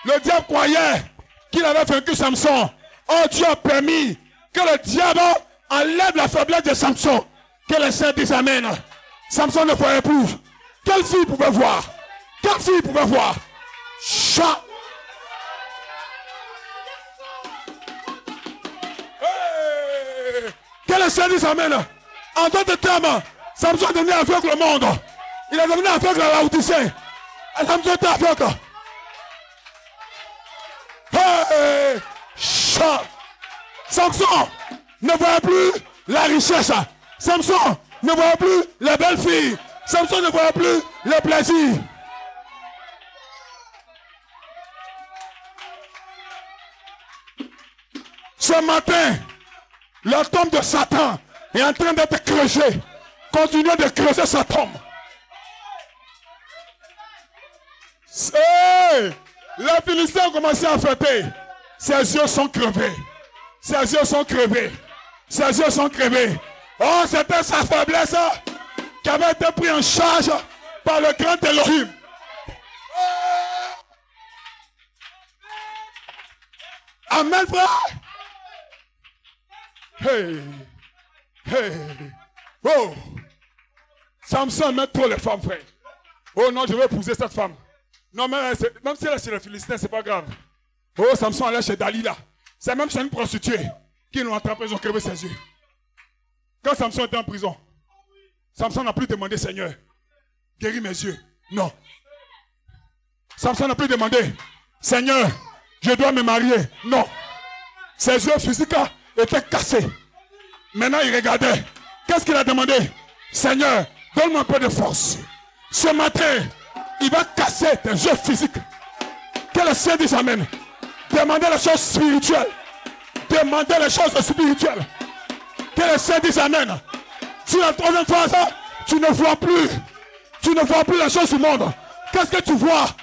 A: Le diable croyait qu'il avait vaincu Samson. Oh, Dieu a permis que le diable enlève la faiblesse de Samson. Que le Saint dise amen. Samson ne voyait plus. Quelle fille pouvait voir? Quelle fille pouvait voir? Chat. Hey. Que le Saint dise amen. En d'autres termes, Samson est devenu aveugle le monde. Il est devenu aveugle à la Odyssée. Samson était aveugle. Hey. Chat. Samson ne voyait plus la richesse. Samson ne voyait plus les belles filles. Samson ne voyait plus le plaisir. Ce matin, la tombe de Satan est en train d'être creusée. Continuez de creuser sa tombe. Hey, les Philistins ont commencé à fêter. Ses yeux sont crevés. Ses yeux sont crevés. Ses yeux sont crevés. Oh, c'était sa faiblesse qui avait été prise en charge par le grand Elohim. Amen, frère. Hey. Hey. Oh. Samson met trop les femmes, frère. Oh non, je vais épouser cette femme. Non, même si elle est chez les Philistins, c'est pas grave. Oh, Samson allait chez Dalila. C'est même chez une prostituée qui l'ont attrapé, ils ont crevé ses yeux. Quand Samson était en prison, Samson n'a plus demandé, Seigneur, guéris mes yeux. Non. Samson n'a plus demandé, Seigneur, je dois me marier. Non. Ses yeux physiques étaient cassés. Maintenant, il regardait. Qu'est-ce qu'il a demandé? Seigneur, donne-moi un peu de force. Ce matin, il va casser tes yeux physiques. Que le Seigneur dise amen. Demandez les choses spirituelles. Demandez les choses spirituelles. Que le Seigneur dise amen. Si la troisième fois, tu ne vois plus. Tu ne vois plus les choses du monde. Qu'est-ce que tu vois?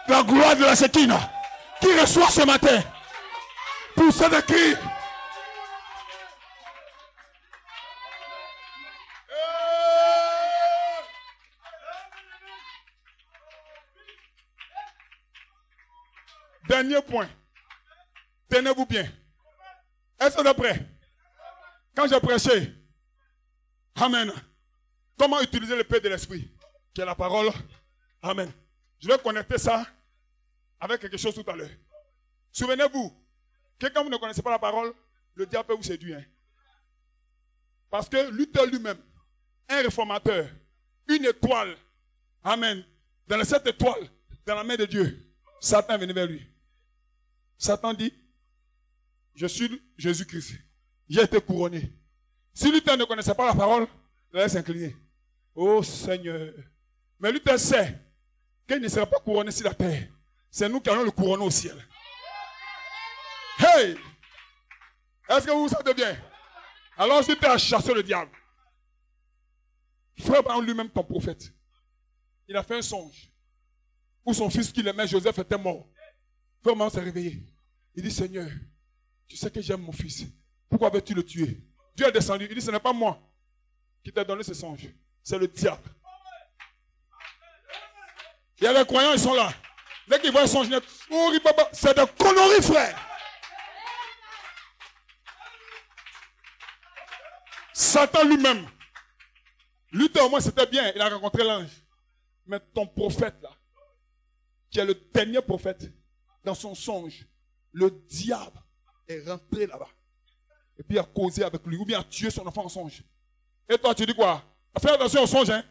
A: La gloire de la Shekinah. Qui reçoit ce matin? Poussez des cris. Dernier point. Tenez-vous bien. Est-ce que vous êtes prêts? Quand j'ai prêché, amen. Comment utiliser le paix de l'esprit, qui est la parole? Amen. Je vais connecter ça avec quelque chose tout à l'heure. Souvenez-vous que quand vous ne connaissez pas la parole, le diable peut vous séduire. Parce que Luther lui-même, un réformateur, une étoile, amen, dans cette étoile, dans la main de Dieu, Satan est venu vers lui. Satan dit, je suis Jésus-Christ. J'ai été couronné. Si Luther ne connaissait pas la parole, il allait s'incliner. Oh Seigneur. Mais Luther sait qu'il ne sera pas couronné sur la terre. C'est nous qui allons le couronner au ciel. Hey! Est-ce que vous vous sentez bien? Alors Luther a chassé le diable. Frère Abraham lui-même, ton prophète, il a fait un songe où son fils qu'il aimait, Joseph, était mort. Frère Abraham s'est réveillé. Il dit, Seigneur, tu sais que j'aime mon fils. Pourquoi veux-tu le tuer? Dieu est descendu. Il dit, ce n'est pas moi qui t'ai donné ce songe. C'est le diable. Il y a les croyants, ils sont là. Dès qu'ils voient un songe net, c'est des conneries, frère. Satan lui-même, Luther au moins c'était bien, il a rencontré l'ange. Mais ton prophète là, qui est le dernier prophète, dans son songe, le diable est rentré là-bas. Et puis il a causé avec lui, ou bien a tué son enfant en songe. Et toi tu dis quoi? Fais attention aux songes, hein.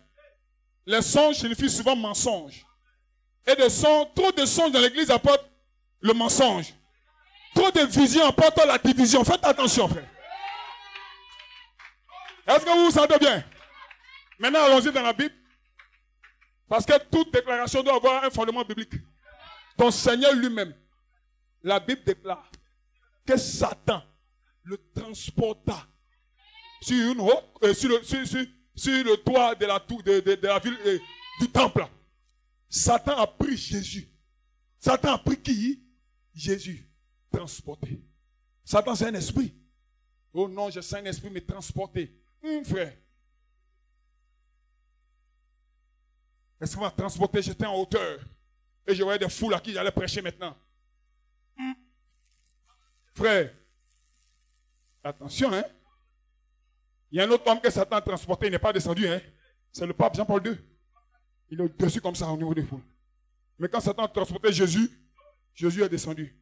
A: Les songes signifient souvent mensonge. Et trop de songes dans l'église apportent le mensonge. Trop de visions apportent la division. Faites attention, frère. Est-ce que vous vous sentez bien? Maintenant, allons-y dans la Bible. Parce que toute déclaration doit avoir un fondement biblique. Ton Seigneur lui-même, la Bible déclare que Satan le transporta sur le toit de la ville du temple. Satan a pris Jésus. Satan a pris qui? Jésus. Transporté. Satan c'est un esprit. Oh non, je sens un esprit me transporter. Frère. L'esprit m'a transporté, j'étais en hauteur. Et je voyais des foules à qui j'allais prêcher maintenant. Frère. Attention, hein. Il y a un autre homme que Satan a transporté, il n'est pas descendu, hein. C'est le pape Jean-Paul II. Il est au-dessus comme ça au niveau des foules. Mais quand Satan a transporté Jésus, Jésus est descendu.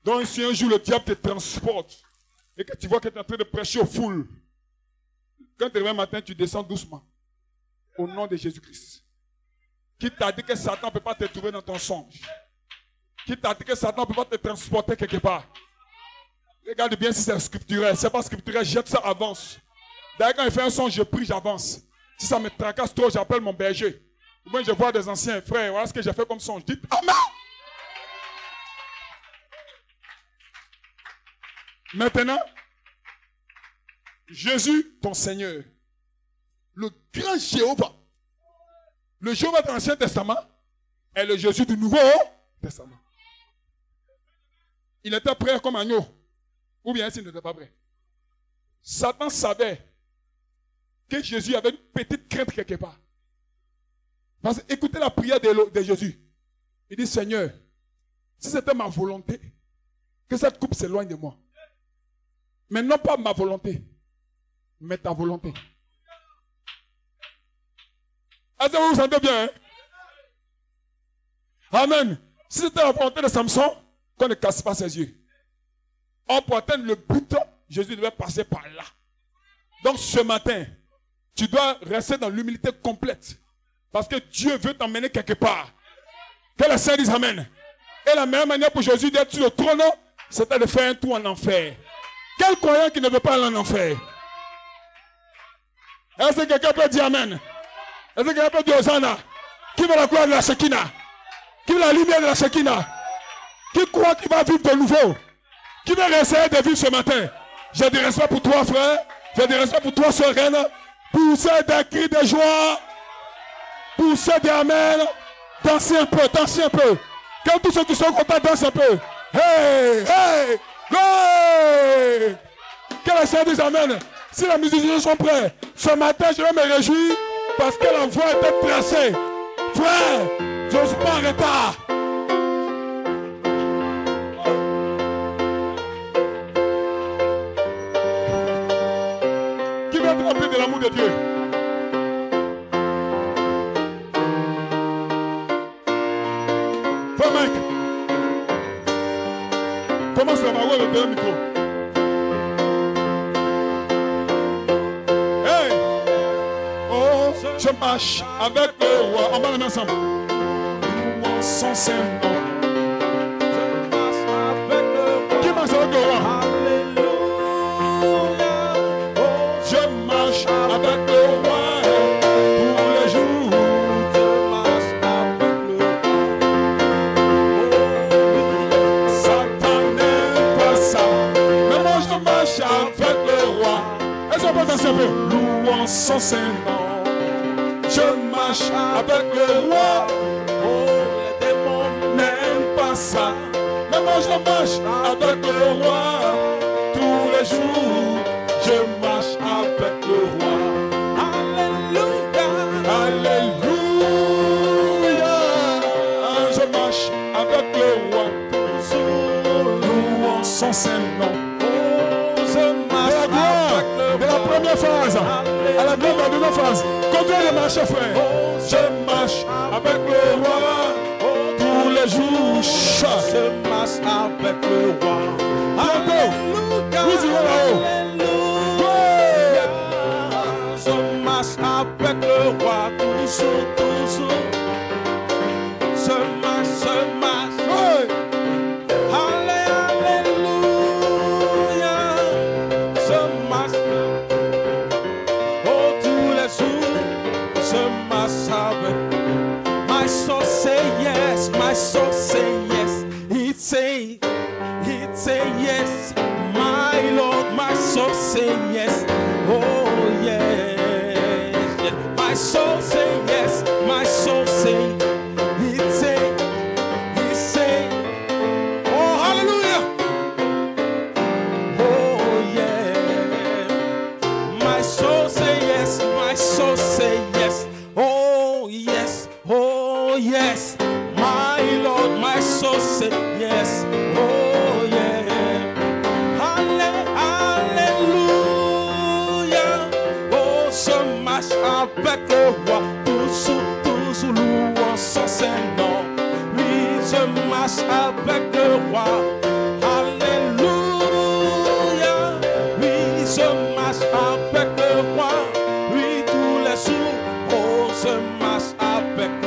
A: Donc si un jour le diable te transporte et que tu vois que tu es en train de prêcher aux foules, quand tu reviens matin, tu descends doucement. Au nom de Jésus-Christ. Qui t'a dit que Satan ne peut pas te trouver dans ton songe? Qui t'a dit que Satan ne peut pas te transporter quelque part? Regarde bien si c'est scripturel. Si ce n'est pas scripturel, jette ça, avance. D'ailleurs, quand il fait un songe, je prie, j'avance. Si ça me tracasse trop, j'appelle mon berger. Ou bien je vois des anciens frères, voilà ce que j'ai fait comme songe. Dites Amen. Maintenant, Jésus, ton Seigneur, le grand Jéhovah, le Jéhovah de l'Ancien Testament est le Jésus du Nouveau Testament. Il était prêt comme agneau. Ou bien s'il n'était pas prêt. Satan savait que Jésus avait une petite crainte quelque part. Parce que écoutez la prière de Jésus. Il dit, Seigneur, si c'était ma volonté, que cette coupe s'éloigne de moi. Mais non pas ma volonté, mais ta volonté. Est-ce que vous vous sentez bien? Hein? Amen. Si c'était la volonté de Samson, qu'on ne casse pas ses yeux. Or, pour atteindre le but, Jésus devait passer par là. Donc ce matin, tu dois rester dans l'humilité complète. Parce que Dieu veut t'emmener quelque part. Que les saints disent Amen. Et la meilleure manière pour Jésus d'être sur le trône, c'était de faire un tour en enfer. Quel croyant qui ne veut pas aller en enfer? Est-ce que quelqu'un peut dire Amen? Est-ce que quelqu'un peut dire Hosanna? Qui veut la gloire de la Shekinah? Qui veut la lumière de la Shekinah? Qui croit qu'il va vivre de nouveau? Qui veut essayer de vivre ce matin? J'ai du respect pour toi, frère. J'ai du respect pour toi, sœur reine. Poussez des cris de joie. Poussez des Amen. Dansez un peu, dansez un peu. Quand tous ceux qui sont contents dansent un peu. Hey, hey, hey. Que les saints disent Amen. Si les musiciens sont prêts, ce matin je vais me réjouir parce que la voie était tracée. Frère, je ne suis pas en retard. Qui veut être rempli de l'amour de Dieu? Frère Mike, commence à m'avoir le dernier micro. Hey! Oh, je marche avec le roi. On va le mettre ensemble. Louons son Saint-Nom. Qui marche avec le roi? Alléluia. Je marche avec le roi tous les jours. Je marche avec le roi. Satan n'aime pas ça. Mais moi je marche avec le roi. Est-ce qu'on peut danser un peu? Louons son Saint-Nom. Je marche avec le roi. Oh, les démons n'aiment pas ça. Mais moi je marche avec le roi. Tous les jours, je marche avec le roi. Alléluia. Alléluia. Je marche avec le roi. Louons son Saint-Nom. Je marche avec le roi. De la première phrase à la deuxième phrase. Continue de marcher, frère. Je marche avec le roi tous les jours. Je marche avec le roi. Alléluia. Vous irez là-haut. Je marche avec le roi toujours, toujours. Je marche, je marche. Alléluia. Je marche. Oh, tous les jours. Je marche avec. My soul say yes, my soul say yes. It say yes. My Lord, my soul say yes. Oh yes, yes. My soul say yes, my soul say. It say. Oh hallelujah. Oh yeah. My soul say yes, my soul say yes. Oh yes, oh yes. My Lord, my soul say yes. Oh yeah. Alléluia. Oh, je marche avec le roi. Toujours, toujours louant son Saint-Nom. Oui, je marche avec le roi. Alléluia. Oui, je marche avec le roi. Oui, tous les jours. Oh, je marche avec le roi.